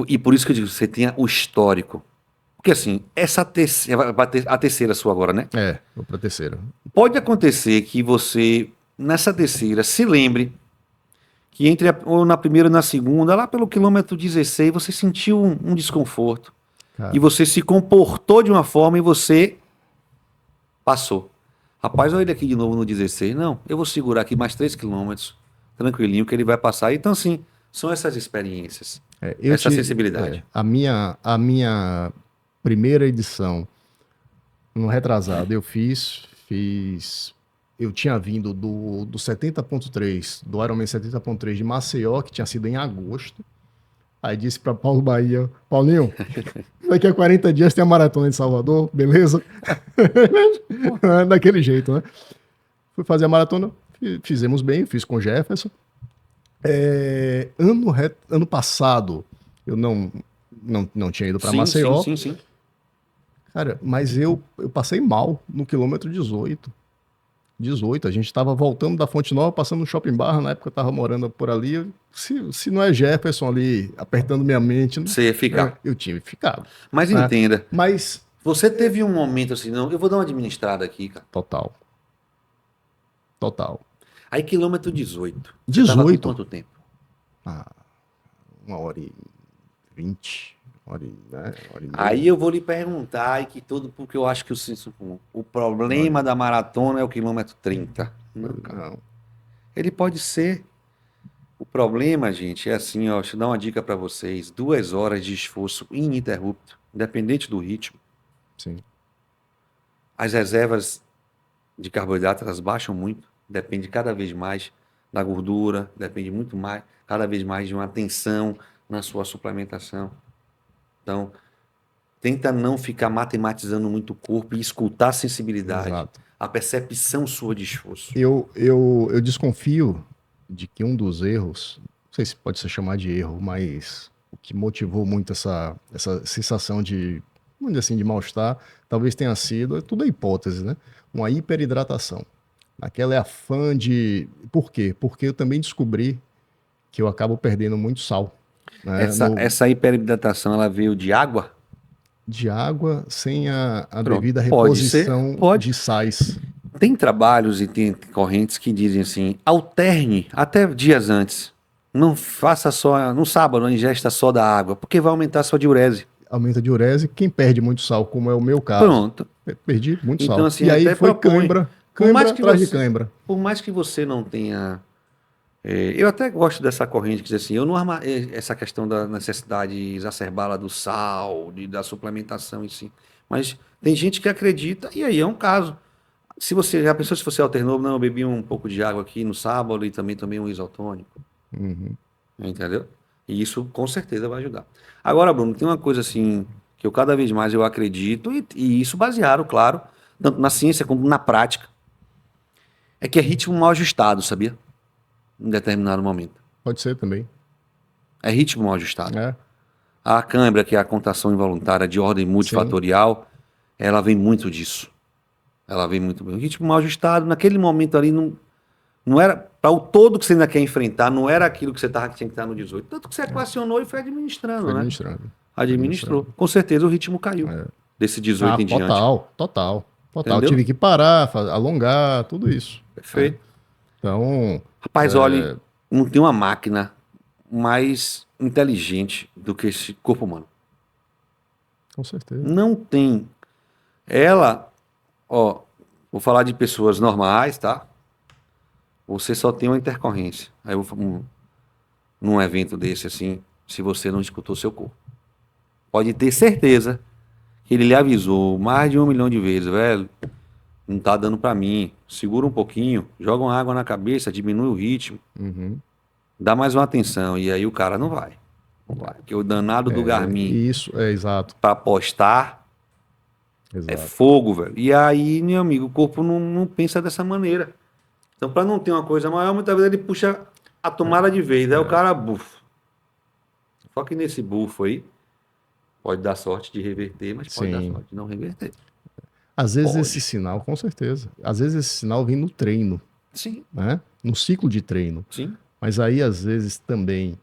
E por isso que eu digo, você tenha o histórico. Porque assim, essa terceira, a terceira sua agora, né? É, vou pra terceira. Pode acontecer que você, nessa terceira, se lembre que ou na primeira e na segunda, lá pelo quilômetro 16, você sentiu um desconforto. E Cara, você se comportou de uma forma e você passou. Rapaz, olha ele aqui de novo no 16. Não, eu vou segurar aqui mais 3 quilômetros, tranquilinho, que ele vai passar. Então, assim, são essas experiências, essa sensibilidade. a minha primeira edição no retrasado, eu tinha vindo do 70.3, do Ironman 70.3 de Maceió, que tinha sido em agosto. Aí disse para Paulo Bahia, Paulinho, daqui a 40 dias tem a maratona de Salvador, beleza? Daquele jeito, né? Fui fazer a maratona, fizemos bem, fiz com o Jefferson. Ano passado, eu não tinha ido para Sim, sim, Maceió, sim, sim. cara, mas eu passei mal no quilômetro 18. 18, a gente estava voltando da Fonte Nova, passando no Shopping Barra, na época eu estava morando por ali. Se não é Jefferson ali apertando minha mente, Você ia ficar. eu tinha ficado. Mas Né? entenda, Mas, você teve um momento assim, não, eu vou dar uma administrada aqui, cara. total, total. Aí, quilômetro 18, você tava com 18, quanto tempo? ah, 1h20, né? 1h30. Aí eu vou lhe perguntar, e que tudo, porque eu acho que o problema da maratona é o quilômetro 30. Não, cara. Não, Ele pode ser. O problema, gente, é assim, ó, deixa eu dar uma dica para vocês: 2 horas de esforço ininterrupto, independente do ritmo. sim, As reservas de carboidrato elas baixam muito, depende cada vez mais da gordura, depende muito mais, cada vez mais de uma atenção na sua suplementação. Então, tenta não ficar matematizando muito o corpo e escutar a sensibilidade, exato. a percepção sua de esforço. Eu desconfio de que um dos erros, não sei se pode ser chamar de erro, mas o que motivou muito essa sensação de, vamos dizer assim, de mal-estar, talvez tenha sido, tudo é hipótese, né? Uma hiperidratação. Aquela é a fã de. Por quê? Porque eu também descobri que eu acabo perdendo muito sal, né? Essa hiperidratação ela veio de água? De água sem a Pronto. devida Pode ser, reposição pode. de sais. Tem trabalhos e tem correntes que dizem assim: alterne até dias antes. Não faça só no sábado, não ingesta só da água, porque vai aumentar a sua diurese. Aumenta a diurese, quem perde muito sal, como é o meu caso. Pronto. Perdi muito Então, sal. assim, E aí até foi propõe. cãibra, Por mais cãibra que atrás de você, cãibra. por mais que você não tenha. Eu até gosto dessa corrente que diz assim: eu não essa questão da necessidade exacerbada do sal, da suplementação em si. Mas tem gente que acredita, e aí é um caso. Se você já pensou se você alternou, não, eu bebi um pouco de água aqui no sábado e também tomei um isotônico, Uhum. entendeu? E isso com certeza vai ajudar. Agora, Bruno, tem uma coisa assim que eu cada vez mais eu acredito, e isso baseado, claro, tanto na ciência como na prática, é que é ritmo mal ajustado, sabia? Em determinado momento. Pode ser também. É ritmo mal ajustado. É, A cãibra, que é a contração involuntária de ordem sim. multifatorial, ela vem muito disso. Ela vem muito bem. O ritmo mal ajustado, naquele momento ali, não era para o todo que você ainda quer enfrentar, não era aquilo que você tinha que estar no 18. Tanto que você equacionou e foi Foi administrando, né? administrando. Foi Administrou. administrando. Com certeza o ritmo caiu É. desse Ah, 18 em diante. total, total, total. Entendeu? Tive que parar, alongar, tudo isso. Né? Perfeito. Então, Rapaz, olhe, não tem uma máquina mais inteligente do que esse corpo humano. com certeza. Não tem. Ela, ó, vou falar de pessoas normais, tá? Você só tem uma intercorrência. Aí eu vou. num evento desse assim, se você não escutou seu corpo. Pode ter certeza que ele lhe avisou mais de 1 milhão de vezes, velho, não tá dando pra mim, segura um pouquinho, joga uma água na cabeça, diminui o ritmo, Uhum. dá mais uma atenção, e aí o cara não vai. Não vai. Porque o danado do Garmin Isso, exato. pra postar é Exato. fogo, velho. E aí, meu amigo, o corpo não pensa dessa maneira. Então, pra não ter uma coisa maior, muitas vezes ele puxa a tomada de vez, aí o cara bufa. Só que nesse bufo aí, pode dar sorte de reverter, mas pode dar Sim. sorte de não reverter. Às vezes Pode. esse sinal, com certeza. Às vezes esse sinal vem no treino, Sim, né? No ciclo de treino. sim, Mas aí, às vezes, também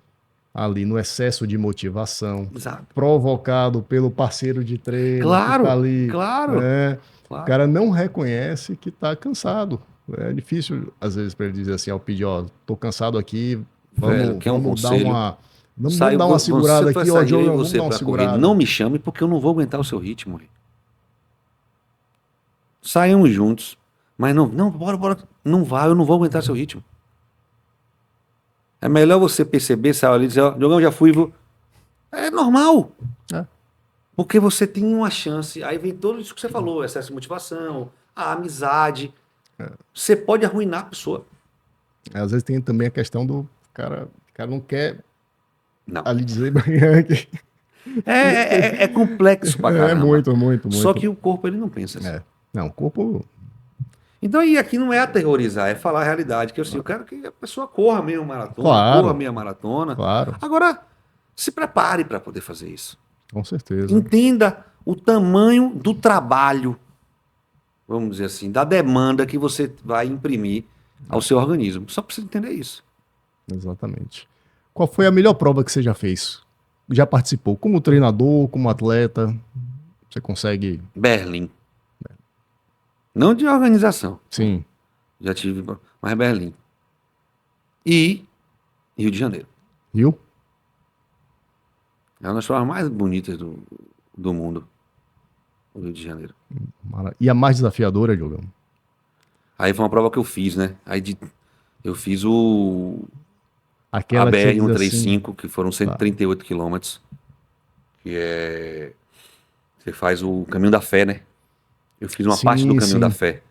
ali no excesso de motivação, exato. provocado pelo parceiro de treino que tá Claro, ali, claro, né? O claro. cara não reconhece que tá cansado. É difícil, às vezes, para ele dizer assim, ao pedir, ó, tô cansado aqui, Velho, vamos, quer um vamos dar conselho? uma. Vamos dar uma Você segurada vai aqui, ó, sair eu e Diogão, vamos você dar uma pra correr. segurada. Não me chame porque eu não vou aguentar o seu ritmo. Rei. Saímos juntos, mas não, bora. Não vai, eu não vou aguentar seu ritmo. É melhor você perceber, sair ali e dizer, ó, Diogão, já fui, vou. É normal. É, Porque você tem uma chance. Aí vem tudo isso que você falou, excesso de motivação, a amizade. Você pode arruinar a pessoa. às vezes tem também a questão do o cara não quer Não. ali dizer que É complexo pra é caramba. muito, muito, Só muito. que o corpo ele não pensa assim. É. Não, o corpo. Então, aí aqui não é aterrorizar, é falar a realidade. Que eu quero que a pessoa corra meia maratona, corra Claro, meia maratona. claro, Agora, se prepare para poder fazer isso. com certeza. Entenda o tamanho do trabalho, vamos dizer assim, da demanda que você vai imprimir ao seu organismo. Só precisa entender isso. Exatamente. Qual foi a melhor prova que você já fez? Já participou? Como treinador, como atleta? Você consegue. Berlim. Não de organização. Sim. Já tive, mas Berlim. E Rio de Janeiro. Viu? É uma das provas mais bonitas do mundo. O Rio de Janeiro. E a mais desafiadora, Diogão? Aí foi uma prova que eu fiz, né? Eu fiz a Aquela que você diz assim. BR-135, que foram 138 quilômetros. Que é. Você faz o Caminho da Fé, né? Eu fiz uma parte do Caminho da Fé,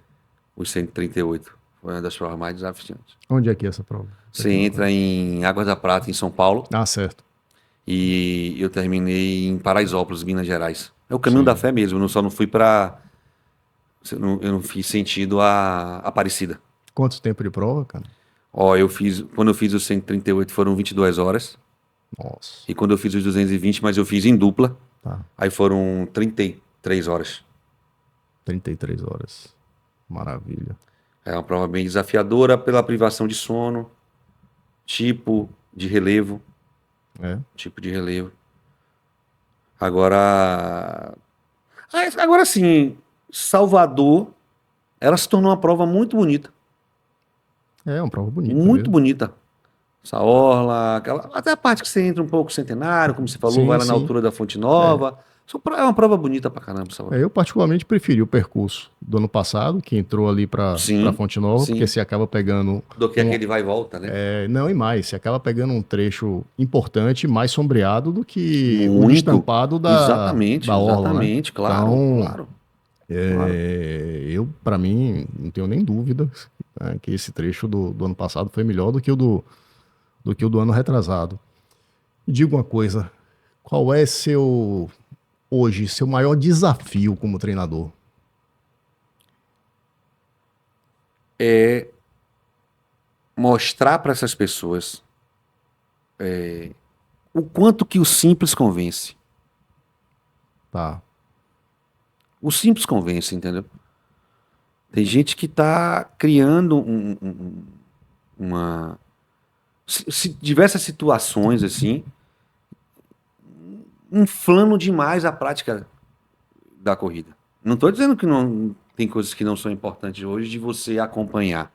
os 138. Foi uma das provas mais desafiantes. Onde é que é essa prova? Você entra em Águas da Prata, em São Paulo, Ah, certo. e eu terminei em Paraisópolis, Minas Gerais. É o Caminho Sim. da Fé mesmo, eu só não fui pra. Eu não fiz sentido a Aparecida. Quanto tempo de prova, cara? Ó, quando eu fiz os 138 foram 22 horas. Nossa. E quando eu fiz os 220, mas eu fiz em dupla, Tá. aí foram 33 horas. 33 horas. Maravilha. É uma prova bem desafiadora pela privação de sono, tipo de relevo, É. Agora, agora sim, Salvador, ela se tornou uma prova muito bonita, É uma prova bonita muito mesmo. bonita. Essa orla, até a parte que você entra um pouco centenário, como você falou, Sim, vai lá na sim. altura da Fonte Nova. É uma prova bonita pra caramba, Salvador. Eu particularmente preferi o percurso do ano passado, que entrou ali para Sim, Fonte Nova, sim. porque você acaba pegando. Do que aquele vai e volta, né? Não, e mais, você acaba pegando um trecho importante, mais sombreado do que o Muito. estampado Exatamente, da orla, exatamente, né? claro, Então, claro. Claro. eu, para mim, não tenho nem dúvida, né, que esse trecho do ano passado foi melhor do que o do ano retrasado. E diga uma coisa, qual é hoje, seu maior desafio como treinador? É mostrar para essas pessoas o quanto que o simples convence. Tá. O simples convence, entendeu? Tem gente que está criando diversas situações assim, inflando demais a prática da corrida. Não estou dizendo que não tem coisas que não são importantes hoje de você acompanhar.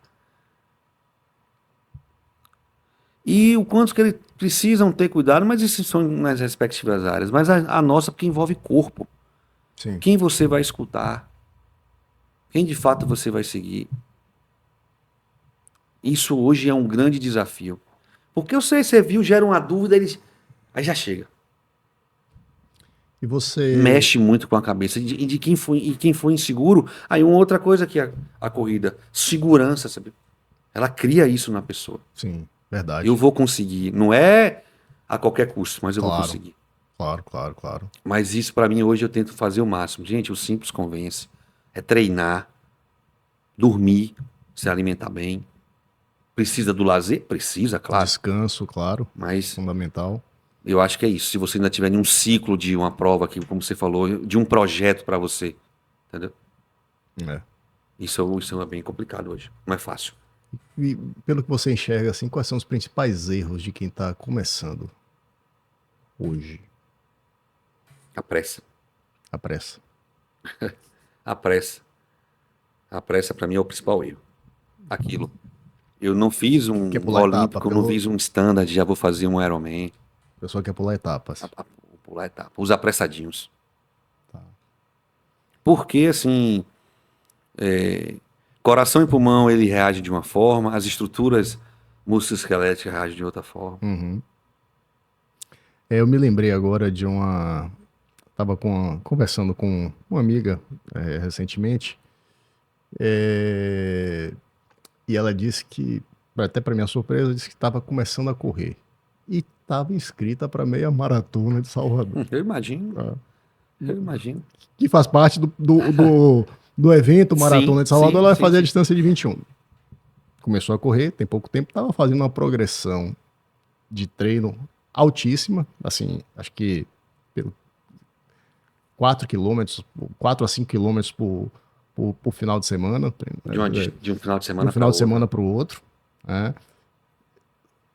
E o quanto que eles precisam ter cuidado, mas isso são nas respectivas áreas. Mas a nossa, porque envolve corpo. Sim. Quem você vai escutar? Quem de fato você vai seguir? Isso hoje é um grande desafio. Porque eu sei, você viu, gera uma dúvida, aí já chega. E você... Mexe muito com a cabeça. E de quem foi inseguro, aí uma outra coisa que a corrida, segurança, sabe? Ela cria isso na pessoa. Sim, verdade. Eu vou conseguir. Não é a qualquer custo, mas eu vou Claro. conseguir. Claro. Mas isso para mim hoje eu tento fazer o máximo. Gente, o simples convence. É treinar, dormir, se alimentar bem. Precisa do lazer? Precisa, claro. Descanso, claro, Mas fundamental. eu acho que é isso. Se você ainda tiver em um ciclo de uma prova aqui, como você falou, de um projeto para você, entendeu? É. Isso é bem complicado hoje. Não é fácil. E pelo que você enxerga, assim, quais são os principais erros de quem está começando hoje? A pressa. A pressa. A pressa. A pressa para mim é o principal erro. Aquilo. Eu não fiz um Quer pular etapa, olímpico, eu não fiz um standard, já vou fazer um Ironman. A pessoa quer pular etapas. Vou pular etapa. Os apressadinhos. Tá. Porque, assim, coração e pulmão, ele reage de uma forma, as estruturas musculoesqueléticas reagem de outra forma. Uhum. Eu me lembrei agora de uma... Estava conversando com uma amiga recentemente, e ela disse que, até para minha surpresa, disse que estava começando a correr. E estava inscrita para meia maratona de Salvador. Eu imagino. Tá? Eu imagino. Que faz parte do evento Maratona de Salvador, ela vai fazer a distância de 21. Começou a correr, tem pouco tempo, estava fazendo uma progressão de treino altíssima, assim, acho que pelo 4 quilômetros, 4 a 5 quilômetros por final de semana. De um final de semana para o outro. Né?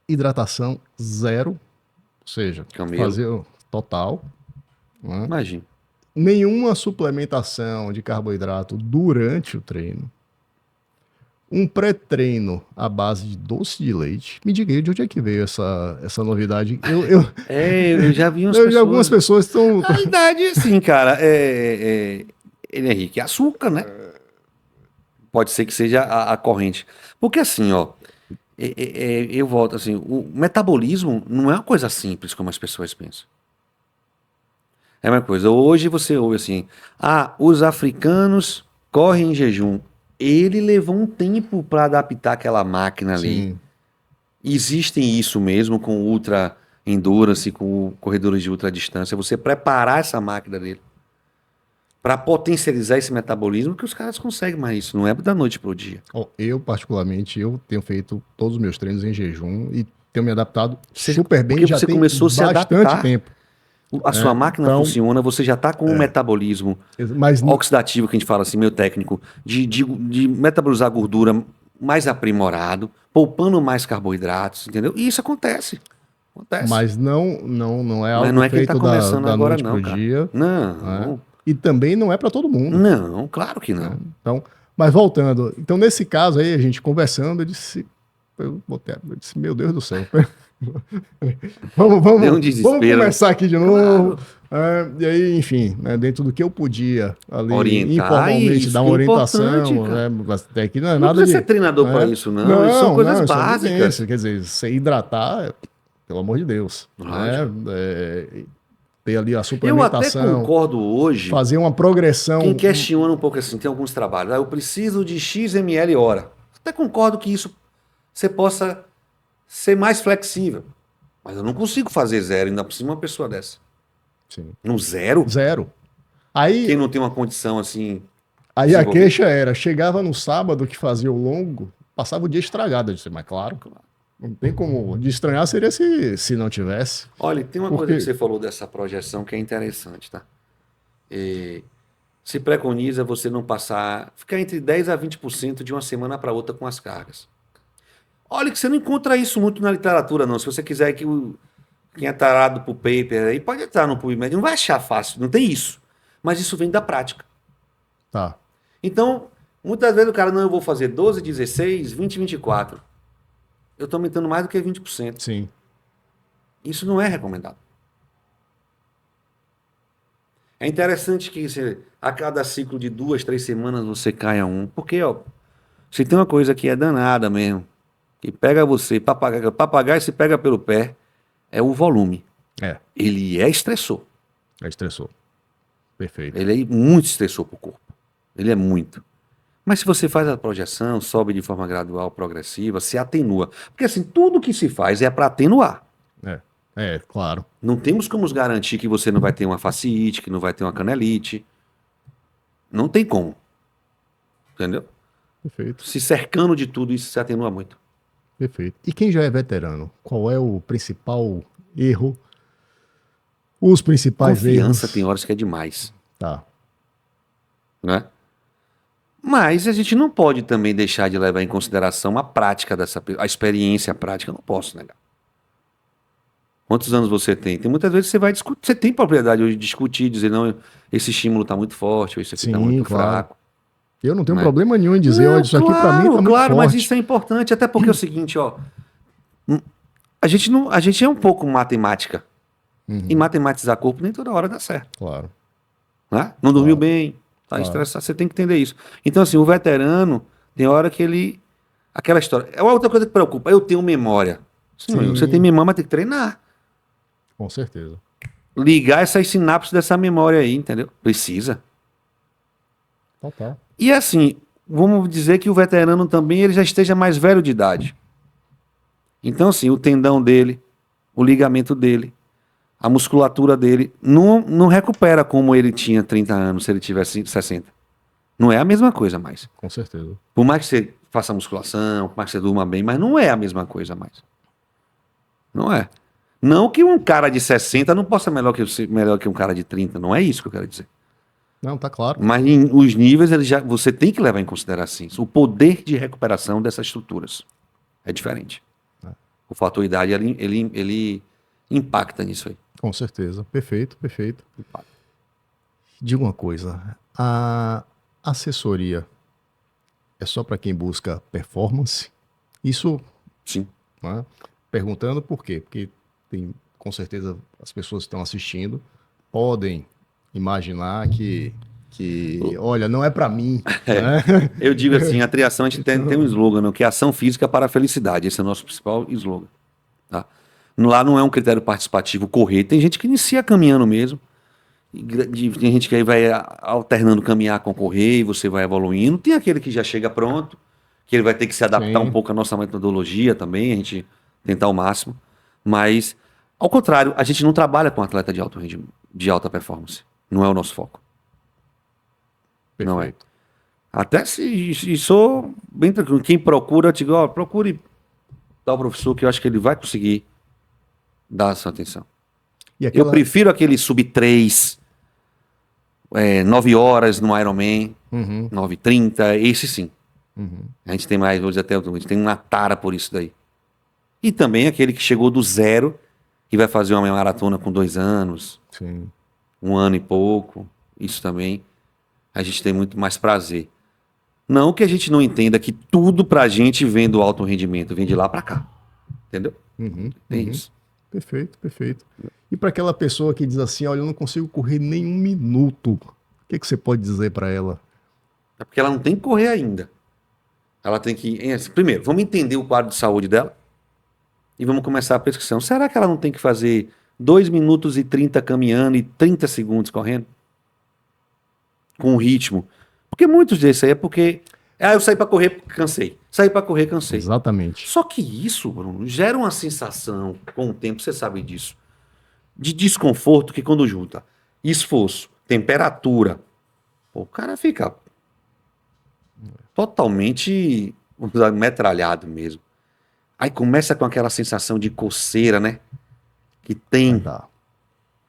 Hidratação zero, ou seja, fazer total. Né? Imagina. Nenhuma suplementação de carboidrato durante o treino. Um pré-treino à base de doce de leite. Me diga aí de onde é que veio essa novidade. Eu já vi umas pessoas. Algumas pessoas estão... Na verdade, sim, cara. Ele é rico em açúcar, né? Pode ser que seja a corrente. Porque assim, ó, eu volto assim, o metabolismo não é uma coisa simples como as pessoas pensam. É uma coisa, hoje você ouve assim, os africanos correm em jejum. Ele levou um tempo para adaptar aquela máquina ali. Sim. Existem isso mesmo com ultra endurance, com corredores de ultra distância, você preparar essa máquina dele para potencializar esse metabolismo, que os caras conseguem, mas isso não é da noite para o dia. Eu, particularmente, tenho feito todos os meus treinos em jejum e tenho me adaptado super bem. Porque já você começou a se adaptar. Tempo. A sua máquina funciona, você já está com um metabolismo oxidativo, que a gente fala assim, meio técnico, de metabolizar gordura mais aprimorado, poupando mais carboidratos, entendeu? E isso acontece. Mas não é algo mas não é feito que tá começando da agora, noite não, pro cara. dia. Não. E também não é para todo mundo. Não, claro que não. Então, mas voltando, então nesse caso aí, a gente conversando, eu disse, meu Deus do céu. vamos começar aqui de novo. Claro. E aí, enfim, né, dentro do que eu podia ali, orientar, informalmente, dar uma orientação. Até que não é nada precisa ser treinador para isso, não. Isso são coisas básicas. Quer dizer, se hidratar, pelo amor de Deus. Né? Ter ali a suplementação. Eu até concordo hoje. Fazer uma progressão. Quem questiona um pouco assim, tem alguns trabalhos. Eu preciso de X ml hora. Até concordo que isso você possa ser mais flexível. Mas eu não consigo fazer zero, ainda por cima uma pessoa dessa. Sim. No zero? Zero. Aí, quem não tem uma condição assim... Aí a queixa era, chegava no sábado que fazia o longo, passava o dia estragado. Eu disse, mas claro, não tem como... De estranhar seria se não tivesse. Olha, tem uma coisa que você falou dessa projeção que é interessante, tá? Se preconiza você não passar... Ficar entre 10% a 20% de uma semana para outra com as cargas. Olha que você não encontra isso muito na literatura, não. Se você quiser que quem é tarado por paper aí, pode entrar no PubMed, não vai achar fácil, não tem isso. Mas isso vem da prática. Tá. Então, muitas vezes o cara, não, eu vou fazer 12, 16, 20, 24. Eu estou aumentando mais do que 20%. Sim. Isso não é recomendado. É interessante que a cada ciclo de 2, 3 semanas você caia um. Porque, ó, se tem uma coisa que é danada mesmo, que pega você, papagaio se pega pelo pé, é o volume. Ele é estressor. É estressor. Perfeito. Ele é muito estressor para o corpo. Ele é muito. Mas se você faz a projeção, sobe de forma gradual, progressiva, se atenua. Porque assim, tudo que se faz é para atenuar. Claro. Não temos como garantir que você não vai ter uma fasciite, que não vai ter uma canelite. Não tem como. Entendeu? Perfeito. Se cercando de tudo, isso se atenua muito. Perfeito. E quem já é veterano, qual é o principal erro? Os principais Confiança erros? tem horas que é demais. Tá. Né? Mas a gente não pode também deixar de levar em consideração a prática a experiência prática. Eu não posso negar. Quantos anos você tem? Tem muitas vezes que você vai discutir, você tem propriedade hoje de discutir, dizer, não, esse estímulo está muito forte, ou esse aqui está muito fraco. Eu não tenho Né? problema nenhum em dizer, olha, isso aqui para mim tá muito Claro, forte. mas isso é importante, até porque é o seguinte, ó, a gente é um pouco matemática. E matematizar corpo nem toda hora dá certo. Claro. Né? Não dormiu bem, tá estressado, você tem que entender isso. Então, assim, o veterano, tem hora que ele... Aquela história. É outra coisa que preocupa. Eu tenho memória. Sim. Você tem memória, mas tem que treinar. Com certeza. Ligar essas sinapses dessa memória aí, entendeu? Precisa. Total. E assim, vamos dizer que o veterano também ele já esteja mais velho de idade. Então, assim, o tendão dele, o ligamento dele, a musculatura dele não recupera como ele tinha 30 anos, se ele tivesse 60. Não é a mesma coisa mais. Com certeza. Por mais que você faça musculação, por mais que você durma bem, mas não é a mesma coisa mais. Não é. Não que um cara de 60 não possa melhor que um cara de 30. Não é isso que eu quero dizer. Não, tá claro. Mas os níveis, você tem que levar em consideração isso. O poder de recuperação dessas estruturas é diferente. O fator idade, ele impacta nisso aí. Com certeza. Perfeito, perfeito. Diga uma coisa. A assessoria é só para quem busca performance? Isso... Sim. Né? Perguntando por quê? Porque tem, com certeza as pessoas que estão assistindo podem imaginar que olha, não é para mim. Né? Eu digo assim, a triação a gente tem um slogan, né, que é ação física para a felicidade. Esse é o nosso principal slogan. Tá? Lá não é um critério participativo correr. Tem gente que inicia caminhando mesmo. Tem gente que aí vai alternando caminhar com correr e você vai evoluindo. Tem aquele que já chega pronto, que ele vai ter que se adaptar um pouco à nossa metodologia também, a gente tentar o máximo. Mas, ao contrário, a gente não trabalha com atleta de alto rendimento, de alta performance. Não é o nosso foco. Perfeito. Não é. Até se sou bem tranquilo. Quem procura, eu digo, ó, procure tal professor que eu acho que ele vai conseguir dar essa atenção. Eu prefiro aquele sub-3, 9 horas no Ironman, 9h30, esse sim. A gente tem mais, vou dizer até, a gente tem uma tara por isso daí. E também aquele que chegou do zero e vai fazer uma maratona com 2 anos, Sim. 1 ano e pouco. Isso também a gente tem muito mais prazer. Não que a gente não entenda que tudo pra gente vem do alto rendimento, vem de lá pra cá. Entendeu? Tem isso. Perfeito, perfeito. E para aquela pessoa que diz assim, olha, eu não consigo correr nem 1 minuto, o que você pode dizer para ela? É porque ela não tem que correr ainda. Ela tem que... Primeiro, vamos entender o quadro de saúde dela e vamos começar a prescrição. Será que ela não tem que fazer 2 minutos e 30 caminhando e 30 segundos correndo? Com o ritmo. Porque muitos desses aí é porque... eu saí para correr, cansei. Saí para correr, cansei. Exatamente. Só que isso, Bruno, gera uma sensação, com o tempo, você sabe disso, de desconforto que quando junta esforço, temperatura, o cara fica totalmente, vamos dizer, metralhado mesmo. Aí começa com aquela sensação de coceira, né? Que tem.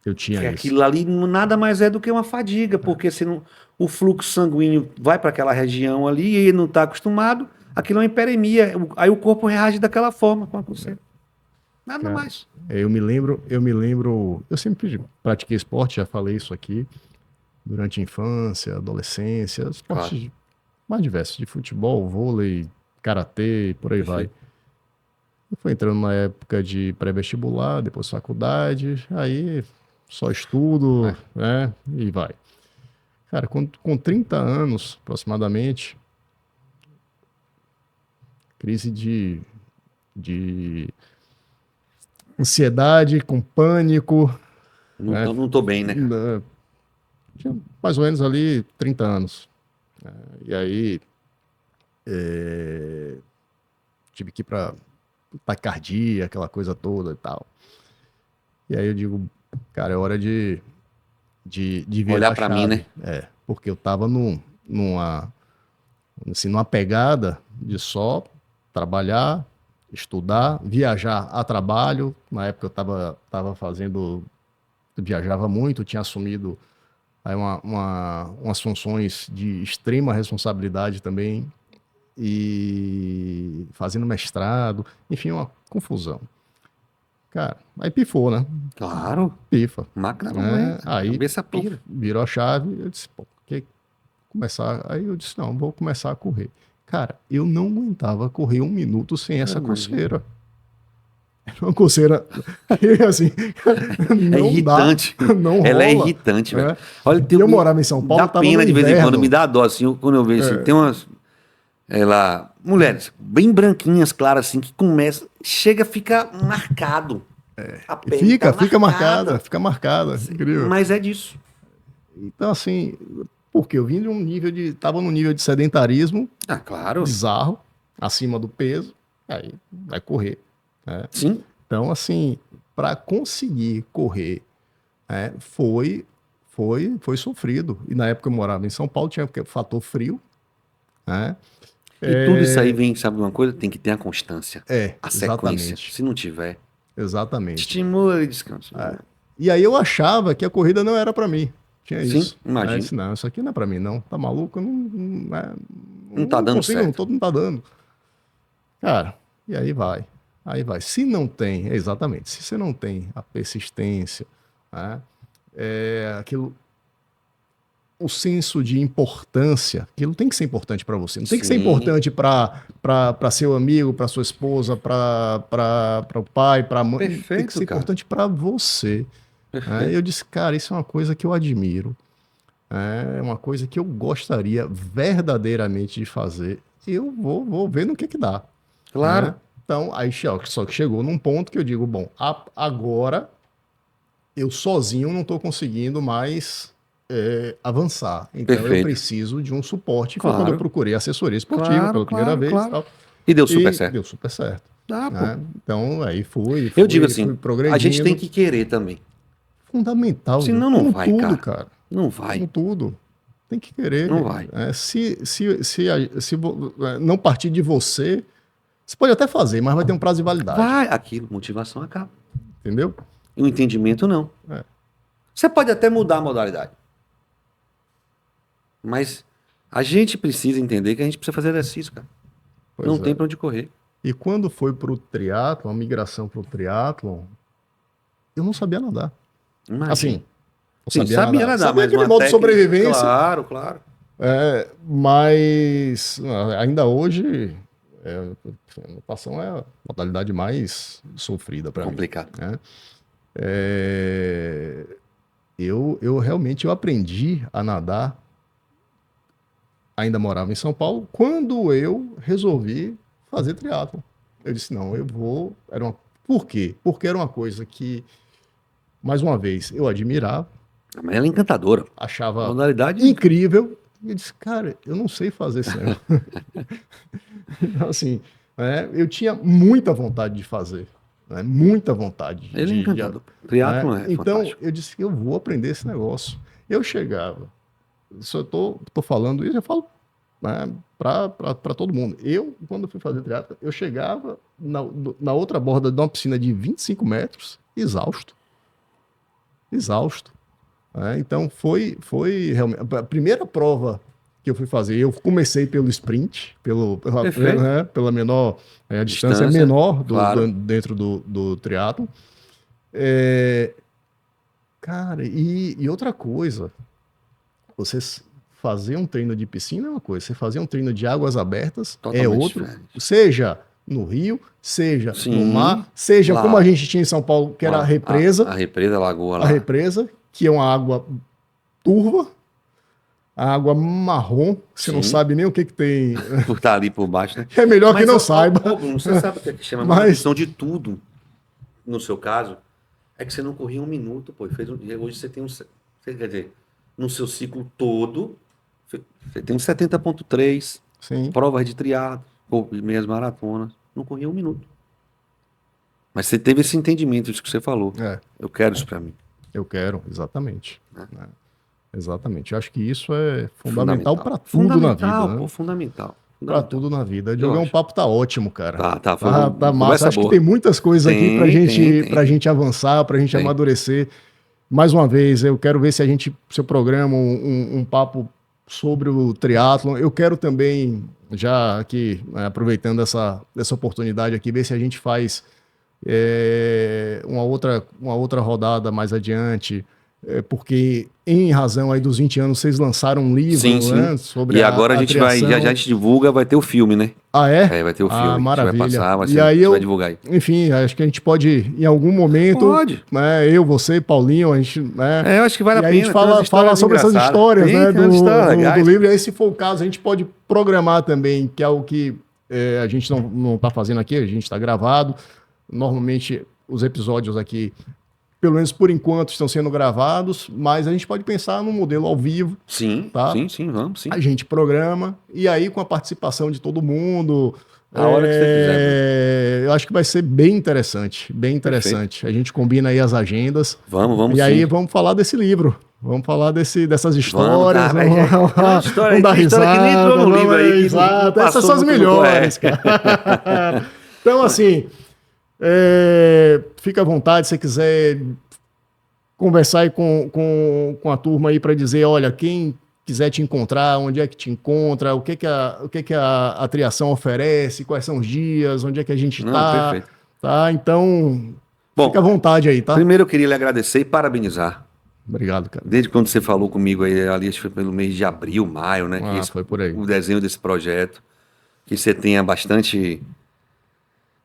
Eu tinha que isso. Aquilo ali nada mais é do que uma fadiga, porque se não, o fluxo sanguíneo vai para aquela região ali e ele não está acostumado, aquilo é uma hiperemia. Aí o corpo reage daquela forma com a coceira. Nada mais. Eu me lembro, eu sempre pratiquei esporte, já falei isso aqui, durante a infância, adolescência, esportes mais diversos, de futebol, vôlei, karatê, por aí vai. Eu fui entrando na época de pré-vestibular, depois faculdade, aí só estudo, né, e vai. Cara, com 30 anos, aproximadamente, crise de de ansiedade, com pânico. Não tô bem, né? Tinha mais ou menos ali 30 anos. E aí tive que ir para taquicardia, aquela coisa toda e tal. E aí eu digo, cara, é hora de virar Olhar a pra chave. mim, né? Porque eu tava numa pegada de só trabalhar, estudar, viajar a trabalho. Na época eu tava viajava muito, tinha assumido aí umas funções de extrema responsabilidade também, e fazendo mestrado, enfim, uma confusão. Cara, aí pifou, né? Claro. Pifa. Máquina não aguenta. Aí Cabeça pira. virou a chave, eu disse, pô, começar. Aí eu disse, não, vou começar a correr. Cara, eu não aguentava correr 1 minuto sem essa coceira. Era uma coceira que, assim, É não irritante. dá, não rola. Ela é irritante, velho. Olha, E eu morava em São Paulo, dá tava pena no de vez em quando, inverno. me dá dó, assim, quando eu vejo assim, tem umas, lá, mulheres bem branquinhas, claras, assim, que começa, chega, fica marcado. A E pele tá fica marcada, fica marcada. Incrível. Mas é disso. Então, assim, porque eu vim de tava num nível de sedentarismo Ah, claro. bizarro, acima do peso, aí vai correr, né? Sim. Então, assim, para conseguir correr, foi sofrido. E na época eu morava em São Paulo, tinha o fator frio, né? E tudo isso aí vem, sabe de uma coisa? Tem que ter a constância. A sequência. Exatamente. Se não tiver, Exatamente. estimula e descansa. E aí eu achava que a corrida não era para mim. Tinha Sim, isso. imagina. Aí eu disse, não, isso aqui não é para mim, não. Tá maluco? Eu Não tá dando consigo, certo. não tá dando. Cara, e aí vai. Aí vai. Se não tem, exatamente, se você não tem a persistência, né, o senso de importância, aquilo tem que ser importante para você. Não tem que ser Sim. importante para seu amigo, para sua esposa, para o pai, para a mãe. Tem que Perfeito, ser cara. importante para você. Perfeito. Eu disse, cara, isso é uma coisa que eu admiro. É uma coisa que eu gostaria verdadeiramente de fazer. E eu vou ver no que dá. Claro. Né? Então, aí só que chegou num ponto que eu digo, bom, agora eu sozinho não estou conseguindo mais avançar. Então eu Perfeito. preciso de um suporte. Foi Claro. quando eu procurei assessoria esportiva Claro, pela primeira vez. claro. Tal. E deu super certo. Deu super certo. Dá, Né? pô. Então aí fui Eu digo assim, fui progredindo. a gente tem que querer também. Fundamental. Senão viu? não Com vai, tudo, cara. Não vai. Com tudo. Tem que querer. Não vai. Se não partir de você, você pode até fazer, mas vai ter um prazo de validade. Vai. Aquilo, motivação acaba. Entendeu? E o entendimento não. Você pode até mudar a modalidade. Mas a gente precisa entender que a gente precisa fazer exercício, cara. Pois não é. tem pra onde correr. E quando foi pro triatlon, a migração pro triatlon, eu não sabia nadar. Imagina. Assim, Sim, sabia nadar, sabia mas aquele uma modo de técnica- sobrevivência. Claro, claro. Mas ainda hoje, a natação é a modalidade mais sofrida para mim. Complicado. Né? Eu realmente aprendi a nadar, ainda morava em São Paulo, quando eu resolvi fazer triatlon. Eu disse, não, eu vou... Por quê? Porque era uma coisa que, mais uma vez, eu admirava, Mas ela é encantadora. achava Modalidade incrível. E eu disse, cara, eu não sei fazer isso. Então, assim, eu tinha muita vontade de fazer. Muita vontade. Ele é encantador. Triatlon é então, fantástico. eu disse que eu vou aprender esse negócio. Eu chegava, se eu tô falando isso, eu falo para todo mundo. Eu, quando fui fazer triatlo, eu chegava na outra borda de uma piscina de 25 metros, exausto. Então, foi realmente... A primeira prova que eu fui fazer, eu comecei pelo sprint, pela menor... a distância menor claro. dentro do triatlo. Cara, e outra coisa, você fazer um treino de piscina é uma coisa, você fazer um treino de águas abertas Totalmente é outro, diferente. Seja no rio, seja Sim, no mar, seja lá. como a gente tinha em São Paulo, que era a represa. A represa, a lagoa lá. A represa, que é uma água turva, a água marrom, você não Sim. sabe nem o que tem. Por estar ali por baixo, né? É melhor que Mas, não saiba. Bruno, você sabe o que é que chama Mas- manutenção de tudo, no seu caso, é que você não corria um minuto, pô. Hoje você tem quer dizer, no seu ciclo todo, você tem um 70,3, Sim, provas de triatlo, ou meias maratonas, não corria um minuto. Mas você teve esse entendimento, isso que você falou. é, Eu quero isso pra mim. eu quero, exatamente. Né? Exatamente. Eu acho que isso é fundamental para tudo na Fundamental, vida, pô, né? fundamental. Para tudo na vida. Eu Diogo, um acho. papo tá ótimo, cara. Foi Tá uma massa. conversa Acho que boa. tem muitas coisas aqui Tem. pra gente avançar, pra gente Tem. amadurecer. Mais uma vez, eu quero ver se a gente, se eu programa um papo sobre o triatlon. Eu quero também, já aqui, aproveitando essa oportunidade aqui, ver se a gente faz uma outra rodada mais adiante, porque em razão aí dos 20 anos vocês lançaram um livro, Sim, sim. né, sobre E agora a gente vai, triação. já a gente divulga, vai ter o filme, né? Ah, é? Vai ter o filme. Ah, maravilha. A gente vai passar, E aí a gente vai divulgar aí. enfim, acho que a gente pode, em algum momento, Pode. né, eu, você, Paulinho, a gente, né, Eu acho que vale e a aí pena. a gente fala sobre essas histórias, né, do livro. E aí, se for o caso, a gente pode programar também, que é o que a gente não tá fazendo aqui, a gente está gravado. Normalmente, os episódios aqui, pelo menos por enquanto, estão sendo gravados, mas a gente pode pensar num modelo ao vivo. Sim, Tá? sim, vamos, sim. A gente programa, e aí com a participação de todo mundo. A hora que você quiser. Eu acho que vai ser bem interessante, bem interessante. Perfeito. A gente combina aí as agendas. Vamos E aí sim. vamos falar desse livro. Vamos falar dessas histórias. Vamos dar risada. Que nem entrou no livro aí. Que Exato. não Essas passou são as muito melhores, cara. Então, assim, fica à vontade se você quiser conversar aí com a turma aí para dizer, olha, quem quiser te encontrar, onde é que te encontra, o que que a triação oferece, quais são os dias, onde é que a gente está, Perfeito. tá? Então, Bom, fica à vontade aí, tá? Primeiro eu queria lhe agradecer e parabenizar. Obrigado, cara. Desde quando você falou comigo aí, ali, acho que foi pelo mês de abril, maio, né? Foi por aí. O desenho desse projeto, que você tenha bastante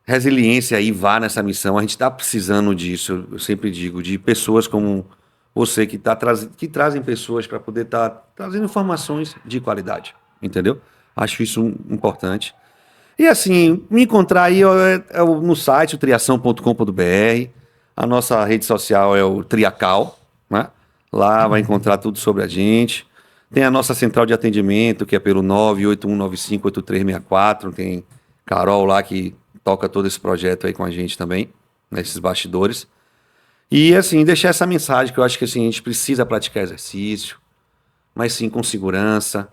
resiliência aí, vá nessa missão. A gente está precisando disso, eu sempre digo, de pessoas como você que trazem pessoas para poder estar trazendo informações de qualidade, entendeu? Acho isso importante. E assim, me encontrar aí no site, o triação.com.br, a nossa rede social é o Triacal, né? Lá vai encontrar tudo sobre a gente. Tem a nossa central de atendimento, que é pelo 981958364, tem Carol lá que toca todo esse projeto aí com a gente também, nesses bastidores. E assim, deixar essa mensagem que eu acho que assim, a gente precisa praticar exercício, mas sim com segurança,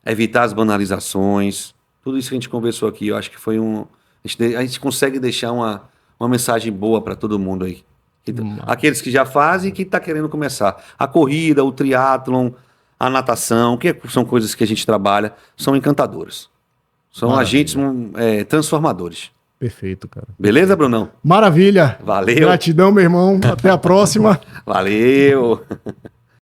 evitar as banalizações, tudo isso que a gente conversou aqui, eu acho que foi a gente consegue deixar uma mensagem boa para todo mundo aí. Aqueles que já fazem e que está querendo começar. A corrida, o triatlon, a natação, que são coisas que a gente trabalha, são encantadoras. São agentes transformadores. Perfeito, cara. Beleza, Brunão? Maravilha. Valeu. Gratidão, meu irmão. Até a próxima. Valeu.